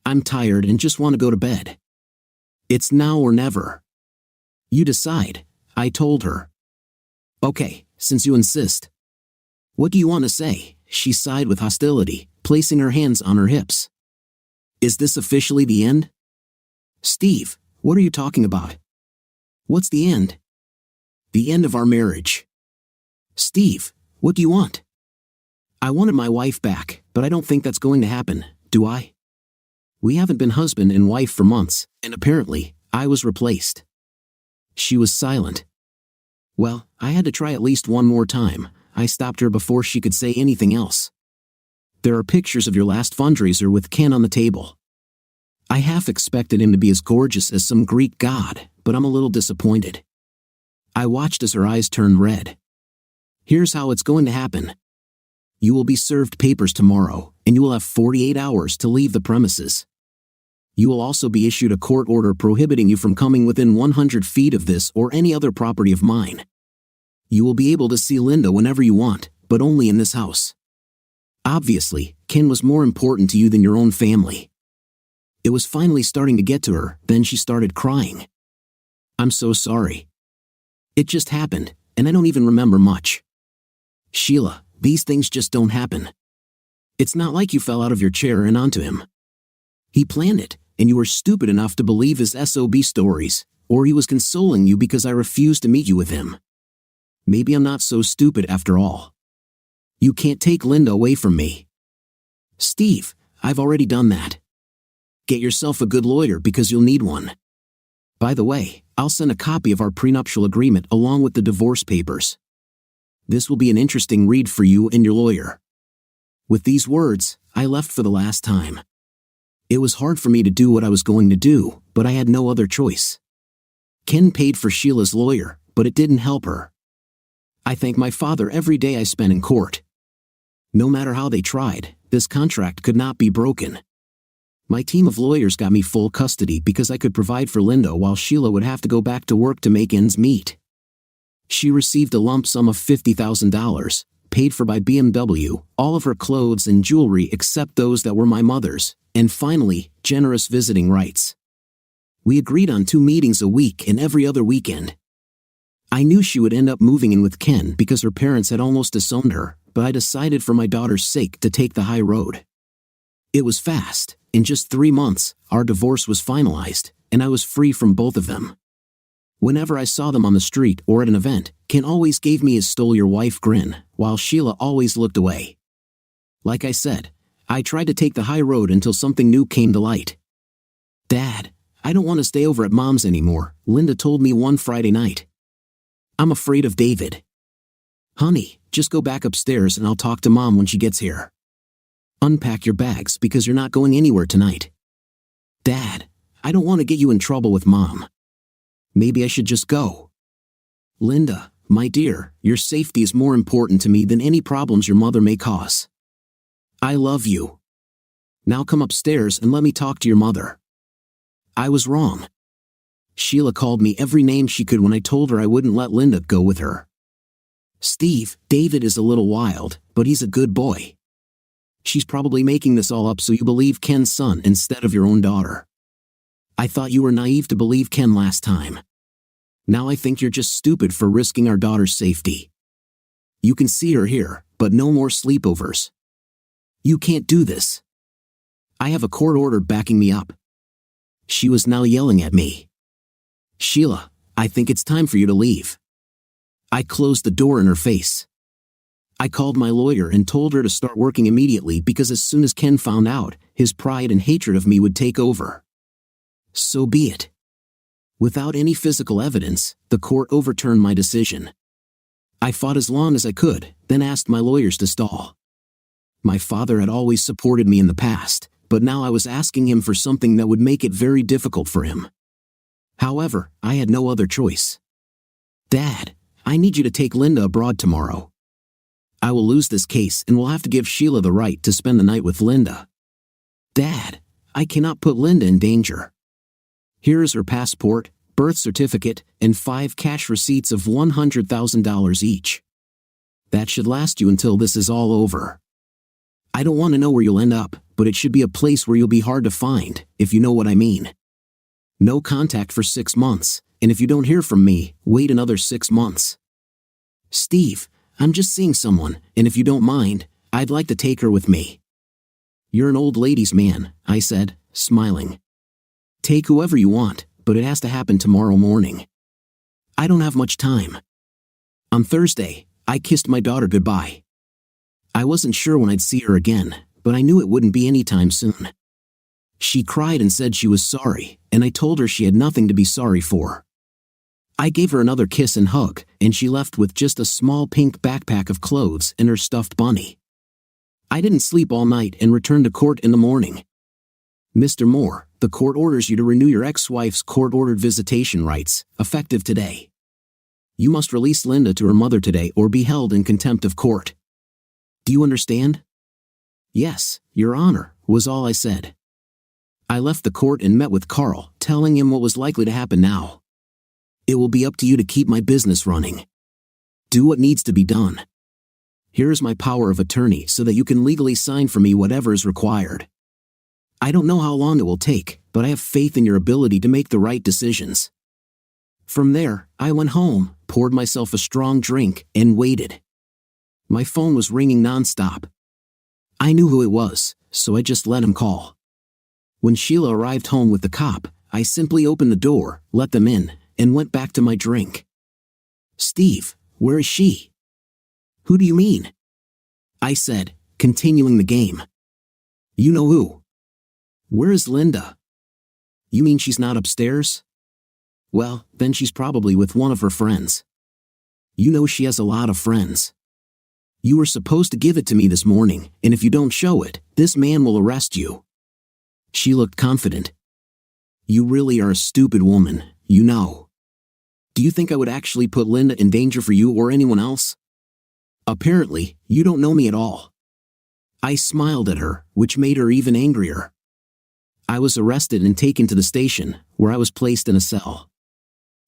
I'm tired and just want to go to bed. It's now or never. You decide, I told her. Okay, since you insist. What do you want to say? She sighed with hostility, placing her hands on her hips. Is this officially the end? Steve, what are you talking about? What's the end? The end of our marriage. Steve, what do you want? I wanted my wife back, but I don't think that's going to happen, do I? We haven't been husband and wife for months, and apparently, I was replaced. She was silent. Well, I had to try at least one more time. I stopped her before she could say anything else. There are pictures of your last fundraiser with Ken on the table. I half expected him to be as gorgeous as some Greek god, but I'm a little disappointed. I watched as her eyes turned red. Here's how it's going to happen. You will be served papers tomorrow, and you will have 48 hours to leave the premises. You will also be issued a court order prohibiting you from coming within 100 feet of this or any other property of mine. You will be able to see Linda whenever you want, but only in this house. Obviously, Ken was more important to you than your own family. It was finally starting to get to her, then she started crying. I'm so sorry. It just happened, and I don't even remember much. Sheila, these things just don't happen. It's not like you fell out of your chair and onto him. He planned it, and you were stupid enough to believe his SOB stories, or he was consoling you because I refused to meet you with him. Maybe I'm not so stupid after all. You can't take Linda away from me. Steve, I've already done that. Get yourself a good lawyer because you'll need one. By the way, I'll send a copy of our prenuptial agreement along with the divorce papers. This will be an interesting read for you and your lawyer. With these words, I left for the last time. It was hard for me to do what I was going to do, but I had no other choice. Ken paid for Sheila's lawyer, but it didn't help her. I thank my father every day I spent in court. No matter how they tried, this contract could not be broken. My team of lawyers got me full custody because I could provide for Linda while Sheila would have to go back to work to make ends meet. She received a lump sum of $50,000, paid for by BMW, all of her clothes and jewelry except those that were my mother's, and finally, generous visiting rights. We agreed on 2 meetings a week and every other weekend. I knew she would end up moving in with Ken because her parents had almost disowned her, but I decided for my daughter's sake to take the high road. It was fast. In just 3 months, our divorce was finalized, and I was free from both of them. Whenever I saw them on the street or at an event, Ken always gave me his stole-your-wife grin, while Sheila always looked away. Like I said, I tried to take the high road until something new came to light. Dad, I don't want to stay over at Mom's anymore, Linda told me one Friday night. I'm afraid of David. Honey, just go back upstairs and I'll talk to Mom when she gets here. Unpack your bags because you're not going anywhere tonight. Dad, I don't want to get you in trouble with Mom. Maybe I should just go. Linda, my dear, your safety is more important to me than any problems your mother may cause. I love you. Now come upstairs and let me talk to your mother. I was wrong. Sheila called me every name she could when I told her I wouldn't let Linda go with her. Steve, David is a little wild, but he's a good boy. She's probably making this all up so you believe Ken's son instead of your own daughter. I thought you were naive to believe Ken last time. Now I think you're just stupid for risking our daughter's safety. You can see her here, but no more sleepovers. You can't do this. I have a court order backing me up. She was now yelling at me. Sheila, I think it's time for you to leave. I closed the door in her face. I called my lawyer and told her to start working immediately because as soon as Ken found out, his pride and hatred of me would take over. So be it. Without any physical evidence, the court overturned my decision. I fought as long as I could, then asked my lawyers to stall. My father had always supported me in the past, but now I was asking him for something that would make it very difficult for him. However, I had no other choice. Dad, I need you to take Linda abroad tomorrow. I will lose this case and will have to give Sheila the right to spend the night with Linda. Dad, I cannot put Linda in danger. Here is her passport, birth certificate, and 5 cash receipts of $100,000 each. That should last you until this is all over. I don't want to know where you'll end up, but it should be a place where you'll be hard to find, if you know what I mean. No contact for 6 months, and if you don't hear from me, wait another 6 months. Steve, I'm just seeing someone, and if you don't mind, I'd like to take her with me. You're an old ladies' man, I said, smiling. Take whoever you want, but it has to happen tomorrow morning. I don't have much time. On Thursday, I kissed my daughter goodbye. I wasn't sure when I'd see her again, but I knew it wouldn't be anytime soon. She cried and said she was sorry, and I told her she had nothing to be sorry for. I gave her another kiss and hug, and she left with just a small pink backpack of clothes and her stuffed bunny. I didn't sleep all night and returned to court in the morning. Mr. Moore, the court orders you to renew your ex-wife's court-ordered visitation rights, effective today. You must release Linda to her mother today or be held in contempt of court. Do you understand? Yes, Your Honor, was all I said. I left the court and met with Carl, telling him what was likely to happen now. It will be up to you to keep my business running. Do what needs to be done. Here is my power of attorney so that you can legally sign for me whatever is required. I don't know how long it will take, but I have faith in your ability to make the right decisions. From there, I went home, poured myself a strong drink, and waited. My phone was ringing nonstop. I knew who it was, so I just let him call. When Sheila arrived home with the cop, I simply opened the door, let them in, and went back to my drink. Steve, where is she? Who do you mean? I said, continuing the game. You know who. Where is Linda? You mean she's not upstairs? Well, then she's probably with one of her friends. You know she has a lot of friends. You were supposed to give it to me this morning, and if you don't show it, this man will arrest you. She looked confident. You really are a stupid woman, you know. Do you think I would actually put Linda in danger for you or anyone else? Apparently, you don't know me at all. I smiled at her, which made her even angrier. I was arrested and taken to the station, where I was placed in a cell.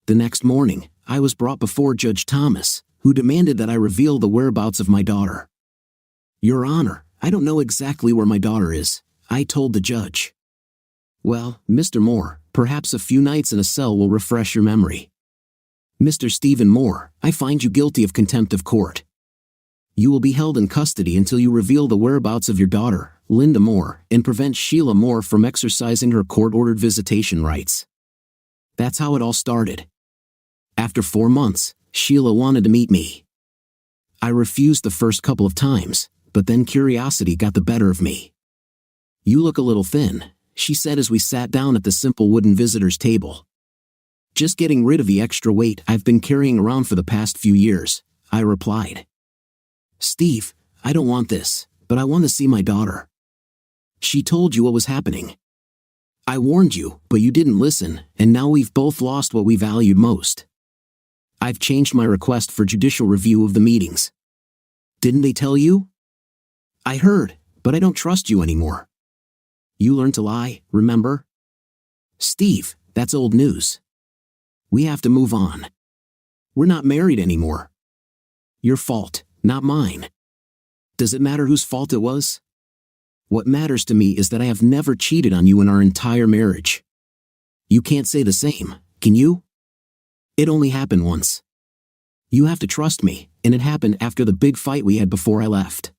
The next morning, I was brought before Judge Thomas, who demanded that I reveal the whereabouts of my daughter. Your Honor, I don't know exactly where my daughter is, I told the judge. Well, Mr. Moore, perhaps a few nights in a cell will refresh your memory. Mr. Stephen Moore, I find you guilty of contempt of court. You will be held in custody until you reveal the whereabouts of your daughter, Linda Moore, and prevent Sheila Moore from exercising her court-ordered visitation rights. That's how it all started. After 4 months, Sheila wanted to meet me. I refused the first couple of times, but then curiosity got the better of me. You look a little thin, she said as we sat down at the simple wooden visitor's table. Just getting rid of the extra weight I've been carrying around for the past few years, I replied. Steve, I don't want this, but I want to see my daughter. She told you what was happening. I warned you, but you didn't listen, and now we've both lost what we valued most. I've changed my request for judicial review of the meetings. Didn't they tell you? I heard, but I don't trust you anymore. You learned to lie, remember? Steve, that's old news. We have to move on. We're not married anymore. Your fault, not mine. Does it matter whose fault it was? What matters to me is that I have never cheated on you in our entire marriage. You can't say the same, can you? It only happened once. You have to trust me, and it happened after the big fight we had before I left.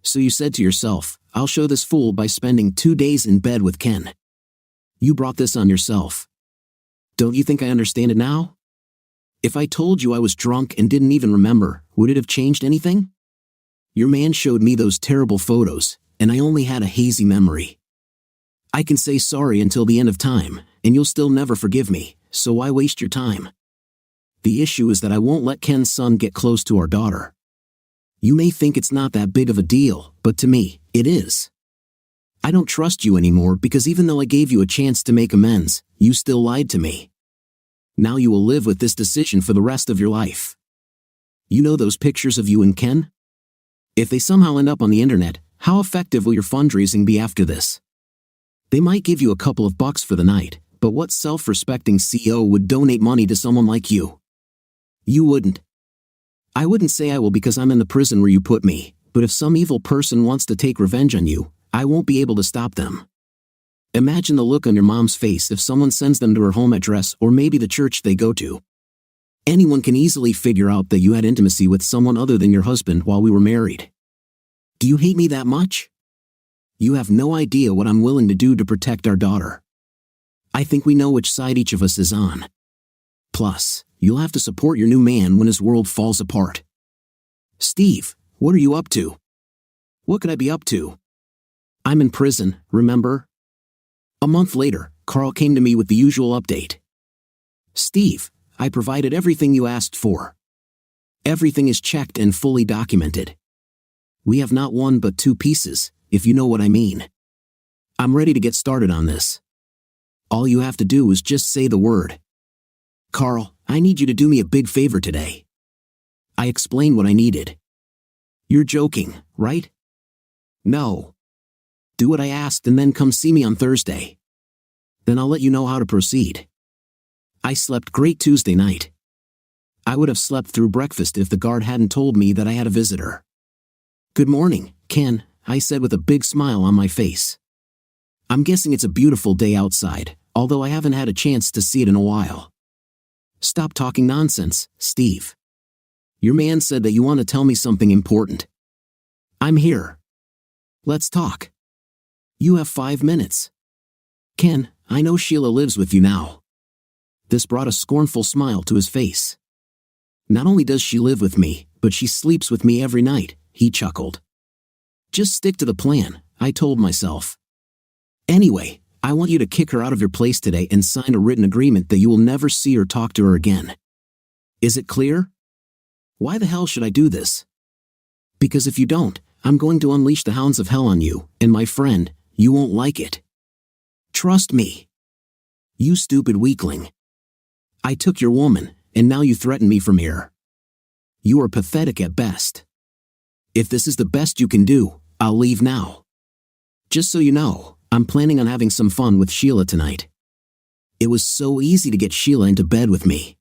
So you said to yourself, I'll show this fool by spending 2 days in bed with Ken. You brought this on yourself. Don't you think I understand it now? If I told you I was drunk and didn't even remember, would it have changed anything? Your man showed me those terrible photos, and I only had a hazy memory. I can say sorry until the end of time, and you'll still never forgive me, so why waste your time? The issue is that I won't let Ken's son get close to our daughter. You may think it's not that big of a deal, but to me, it is. I don't trust you anymore because even though I gave you a chance to make amends, you still lied to me. Now you will live with this decision for the rest of your life. You know those pictures of you and Ken? If they somehow end up on the internet, how effective will your fundraising be after this? They might give you a couple of bucks for the night, but what self-respecting CEO would donate money to someone like you? You wouldn't. I wouldn't say I will because I'm in the prison where you put me, but if some evil person wants to take revenge on you, I won't be able to stop them. Imagine the look on your mom's face if someone sends them to her home address or maybe the church they go to. Anyone can easily figure out that you had intimacy with someone other than your husband while we were married. Do you hate me that much? You have no idea what I'm willing to do to protect our daughter. I think we know which side each of us is on. Plus, you'll have to support your new man when his world falls apart. Steve, what are you up to? What could I be up to? I'm in prison, remember? A month later, Carl came to me with the usual update. Steve, I provided everything you asked for. Everything is checked and fully documented. We have not one but two pieces, if you know what I mean. I'm ready to get started on this. All you have to do is just say the word. Carl, I need you to do me a big favor today. I explained what I needed. You're joking, right? No. Do what I asked and then come see me on Thursday. Then I'll let you know how to proceed. I slept great Tuesday night. I would have slept through breakfast if the guard hadn't told me that I had a visitor. Good morning, Ken, I said with a big smile on my face. I'm guessing it's a beautiful day outside, although I haven't had a chance to see it in a while. Stop talking nonsense, Steve. Your man said that you want to tell me something important. I'm here. Let's talk. You have 5 minutes. Ken, I know Sheila lives with you now. This brought a scornful smile to his face. Not only does she live with me, but she sleeps with me every night, he chuckled. Just stick to the plan, I told myself. Anyway, I want you to kick her out of your place today and sign a written agreement that you will never see or talk to her again. Is it clear? Why the hell should I do this? Because if you don't, I'm going to unleash the hounds of hell on you, and my friend, you won't like it. Trust me. You stupid weakling. I took your woman, and now you threaten me from here. You are pathetic at best. If this is the best you can do, I'll leave now. Just so you know, I'm planning on having some fun with Sheila tonight. It was so easy to get Sheila into bed with me.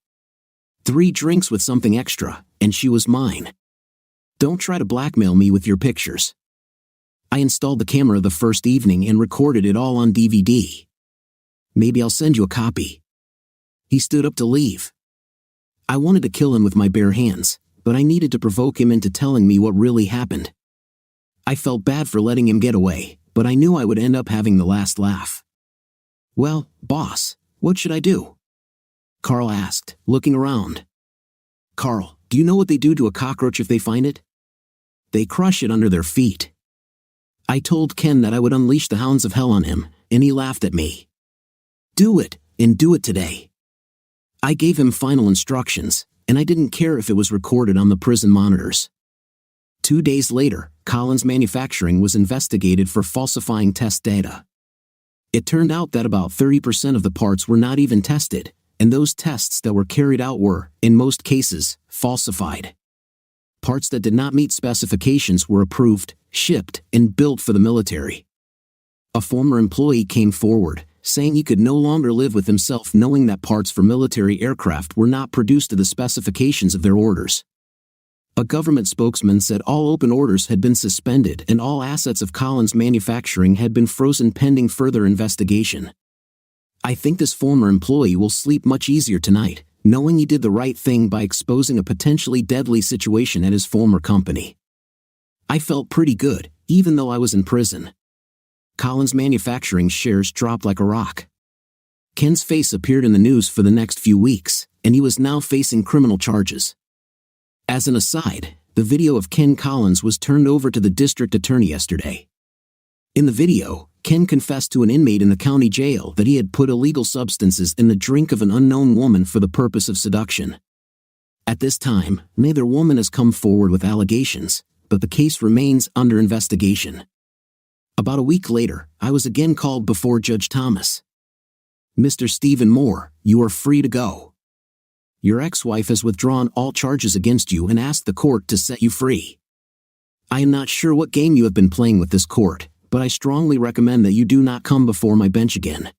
3 drinks with something extra, and she was mine. Don't try to blackmail me with your pictures. I installed the camera the first evening and recorded it all on DVD. Maybe I'll send you a copy. He stood up to leave. I wanted to kill him with my bare hands, but I needed to provoke him into telling me what really happened. I felt bad for letting him get away, but I knew I would end up having the last laugh. Well, boss, what should I do? Carl asked, looking around. Carl, do you know what they do to a cockroach if they find it? They crush it under their feet. I told Ken that I would unleash the hounds of hell on him, and he laughed at me. Do it, and do it today. I gave him final instructions, and I didn't care if it was recorded on the prison monitors. 2 days later, Collins Manufacturing was investigated for falsifying test data. It turned out that about 30% of the parts were not even tested, and those tests that were carried out were, in most cases, falsified. Parts that did not meet specifications were approved, shipped, and built for the military. A former employee came forward, saying he could no longer live with himself knowing that parts for military aircraft were not produced to the specifications of their orders. A government spokesman said all open orders had been suspended and all assets of Collins Manufacturing had been frozen pending further investigation. I think this former employee will sleep much easier tonight, knowing he did the right thing by exposing a potentially deadly situation at his former company. I felt pretty good, even though I was in prison. Collins Manufacturing's shares dropped like a rock. Ken's face appeared in the news for the next few weeks, and he was now facing criminal charges. As an aside, the video of Ken Collins was turned over to the district attorney yesterday. In the video, Ken confessed to an inmate in the county jail that he had put illegal substances in the drink of an unknown woman for the purpose of seduction. At this time, neither woman has come forward with allegations, but the case remains under investigation. About a week later, I was again called before Judge Thomas. "Mr. Stephen Moore, you are free to go. Your ex-wife has withdrawn all charges against you and asked the court to set you free. I am not sure what game you have been playing with this court, but I strongly recommend that you do not come before my bench again.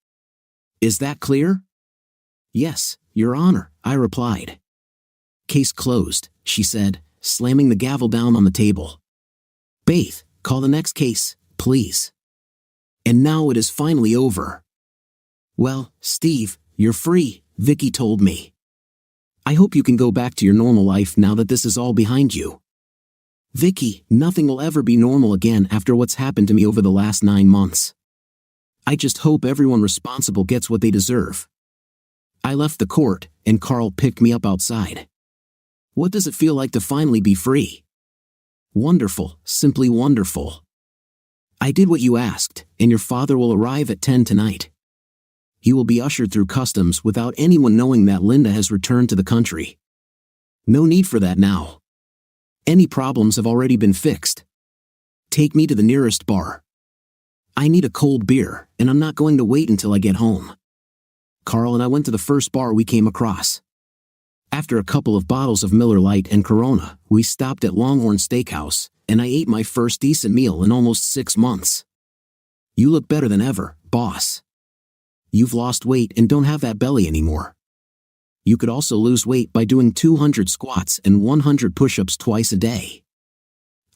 Is that clear?" "Yes, Your Honor," I replied. "Case closed," she said, slamming the gavel down on the table. "Baith, call the next case, please." And now it is finally over. "Well, Steve, you're free," Vicky told me. "I hope you can go back to your normal life now that this is all behind you." "Vicky, nothing will ever be normal again after what's happened to me over the last 9 months. I just hope everyone responsible gets what they deserve." I left the court, and Carl picked me up outside. "What does it feel like to finally be free?" "Wonderful, simply wonderful. I did what you asked, and your father will arrive at 10 tonight. He will be ushered through customs without anyone knowing that Linda has returned to the country. No need for that now. Any problems have already been fixed. Take me to the nearest bar. I need a cold beer, and I'm not going to wait until I get home." Carl and I went to the first bar we came across. After a couple of bottles of Miller Lite and Corona, we stopped at Longhorn Steakhouse, and I ate my first decent meal in almost 6 months. "You look better than ever, boss. You've lost weight and don't have that belly anymore. You could also lose weight by doing 200 squats and 100 push-ups twice a day.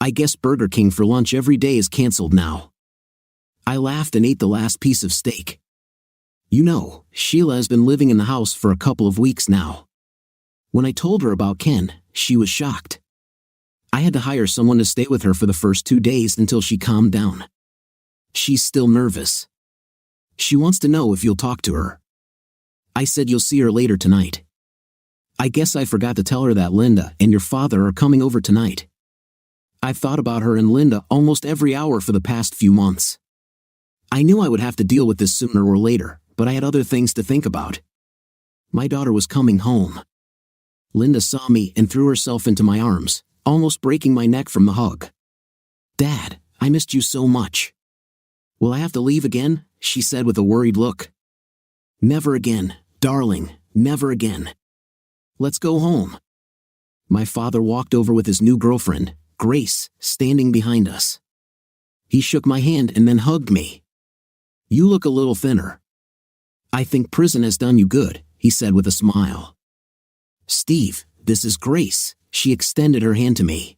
I guess Burger King for lunch every day is canceled now." I laughed and ate the last piece of steak. "You know, Sheila has been living in the house for a couple of weeks now. When I told her about Ken, she was shocked. I had to hire someone to stay with her for the first 2 days until she calmed down. She's still nervous. She wants to know if you'll talk to her. I said you'll see her later tonight. I guess I forgot to tell her that Linda and your father are coming over tonight. I've thought about her and Linda almost every hour for the past few months. I knew I would have to deal with this sooner or later, but I had other things to think about. My daughter was coming home." Linda saw me and threw herself into my arms, almost breaking my neck from the hug. "Dad, I missed you so much." "Will I have to leave again?" she said with a worried look. "Never again, darling, never again. Let's go home." My father walked over with his new girlfriend, Grace, standing behind us. He shook my hand and then hugged me. "You look a little thinner. I think prison has done you good," he said with a smile. "Steve, this is Grace," she extended her hand to me.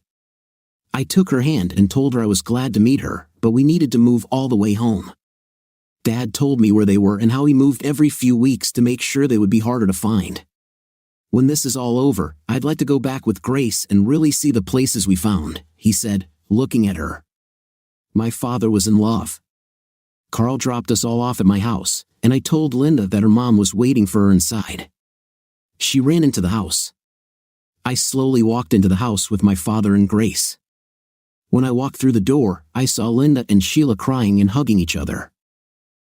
I took her hand and told her I was glad to meet her, but we needed to move all the way home. Dad told me where they were and how he moved every few weeks to make sure they would be harder to find. "When this is all over, I'd like to go back with Grace and really see the places we found," he said, looking at her. My father was in love. Carl dropped us all off at my house, and I told Linda that her mom was waiting for her inside. She ran into the house. I slowly walked into the house with my father and Grace. When I walked through the door, I saw Linda and Sheila crying and hugging each other.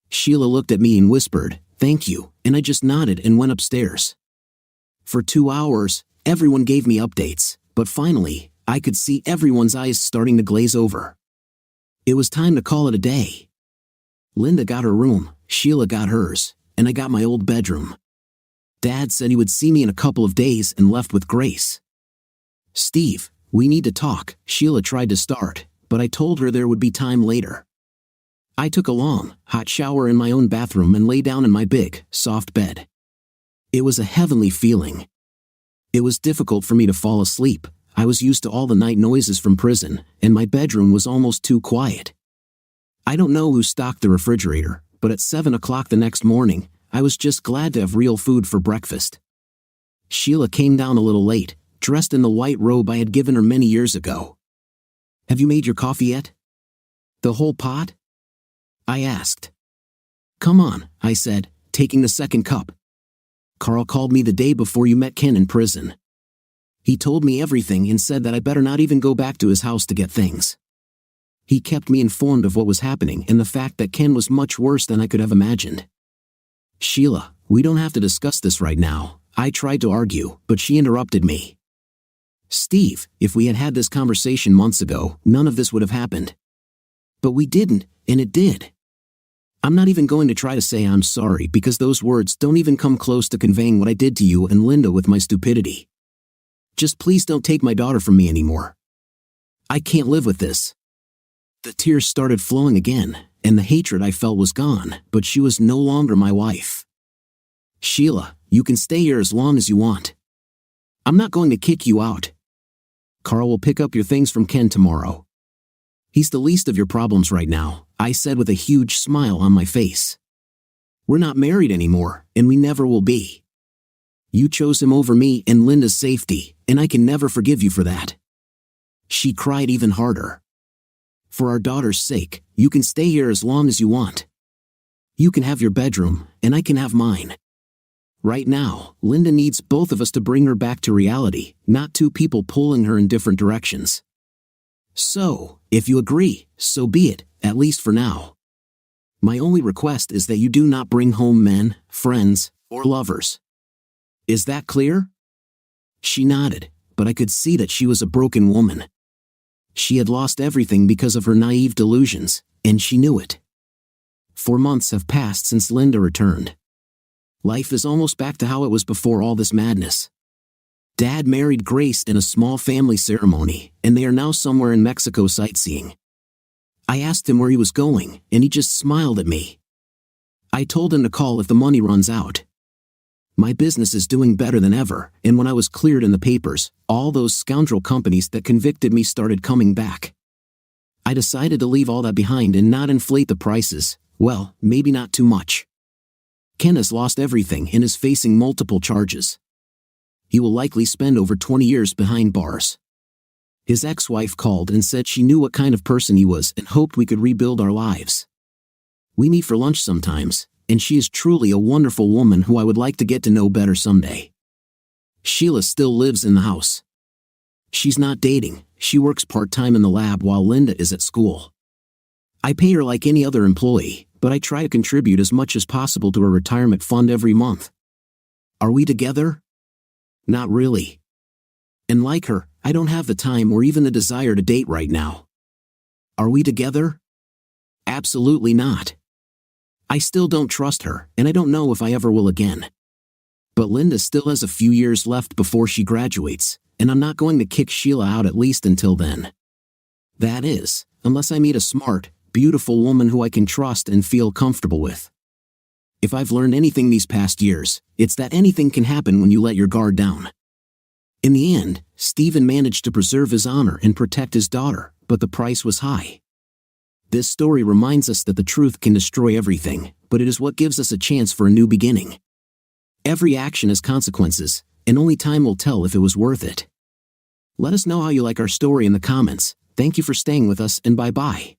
Sheila looked at me and whispered, "Thank you," and I just nodded and went upstairs. For 2 hours, everyone gave me updates, but finally, I could see everyone's eyes starting to glaze over. It was time to call it a day. Linda got her room, Sheila got hers, and I got my old bedroom. Dad said he would see me in a couple of days and left with Grace. "Steve, we need to talk," Sheila tried to start, but I told her there would be time later. I took a long, hot shower in my own bathroom and lay down in my big, soft bed. It was a heavenly feeling. It was difficult for me to fall asleep. I was used to all the night noises from prison, and my bedroom was almost too quiet. I don't know who stocked the refrigerator, but at 7 o'clock the next morning, I was just glad to have real food for breakfast. Sheila came down a little late, dressed in the white robe I had given her many years ago. "Have you made your coffee yet?" "The whole pot?" I asked. "Come on," I said, taking the second cup. Carl called me the day before you met Ken in prison. He told me everything and said that I better not even go back to his house to get things. He kept me informed of what was happening and the fact that Ken was much worse than I could have imagined. Sheila, we don't have to discuss this right now. I tried to argue, but she interrupted me. Steve, if we had had this conversation months ago, none of this would have happened. But we didn't, and it did. I'm not even going to try to say I'm sorry because those words don't even come close to conveying what I did to you and Linda with my stupidity. Just please don't take my daughter from me anymore. I can't live with this. The tears started flowing again, and the hatred I felt was gone, but she was no longer my wife. Sheila, you can stay here as long as you want. I'm not going to kick you out. Carl will pick up your things from Ken tomorrow. He's the least of your problems right now, I said with a huge smile on my face. We're not married anymore, and we never will be. You chose him over me and Linda's safety, and I can never forgive you for that. She cried even harder. For our daughter's sake, you can stay here as long as you want. You can have your bedroom, and I can have mine. Right now, Linda needs both of us to bring her back to reality, not two people pulling her in different directions. So, if you agree, so be it, at least for now. My only request is that you do not bring home men, friends, or lovers. Is that clear? She nodded, but I could see that she was a broken woman. She had lost everything because of her naive delusions, and she knew it. 4 months have passed since Linda returned. Life is almost back to how it was before all this madness. Dad married Grace in a small family ceremony, and they are now somewhere in Mexico sightseeing. I asked him where he was going, and he just smiled at me. I told him to call if the money runs out. My business is doing better than ever, and when I was cleared in the papers, all those scoundrel companies that convicted me started coming back. I decided to leave all that behind and not inflate the prices, well, maybe not too much. Ken has lost everything and is facing multiple charges. He will likely spend over 20 years behind bars. His ex-wife called and said she knew what kind of person he was and hoped we could rebuild our lives. We meet for lunch sometimes, and she is truly a wonderful woman who I would like to get to know better someday. Sheila still lives in the house. She's not dating, she works part-time in the lab while Linda is at school. I pay her like any other employee, but I try to contribute as much as possible to her retirement fund every month. Are we together? Not really. And like her, I don't have the time or even the desire to date right now. Are we together? Absolutely not. I still don't trust her, and I don't know if I ever will again. But Linda still has a few years left before she graduates, and I'm not going to kick Sheila out at least until then. That is, unless I meet a smart, beautiful woman who I can trust and feel comfortable with. If I've learned anything these past years, it's that anything can happen when you let your guard down. In the end, Stephen managed to preserve his honor and protect his daughter, but the price was high. This story reminds us that the truth can destroy everything, but it is what gives us a chance for a new beginning. Every action has consequences, and only time will tell if it was worth it. Let us know how you like our story in the comments. Thank you for staying with us, and bye-bye.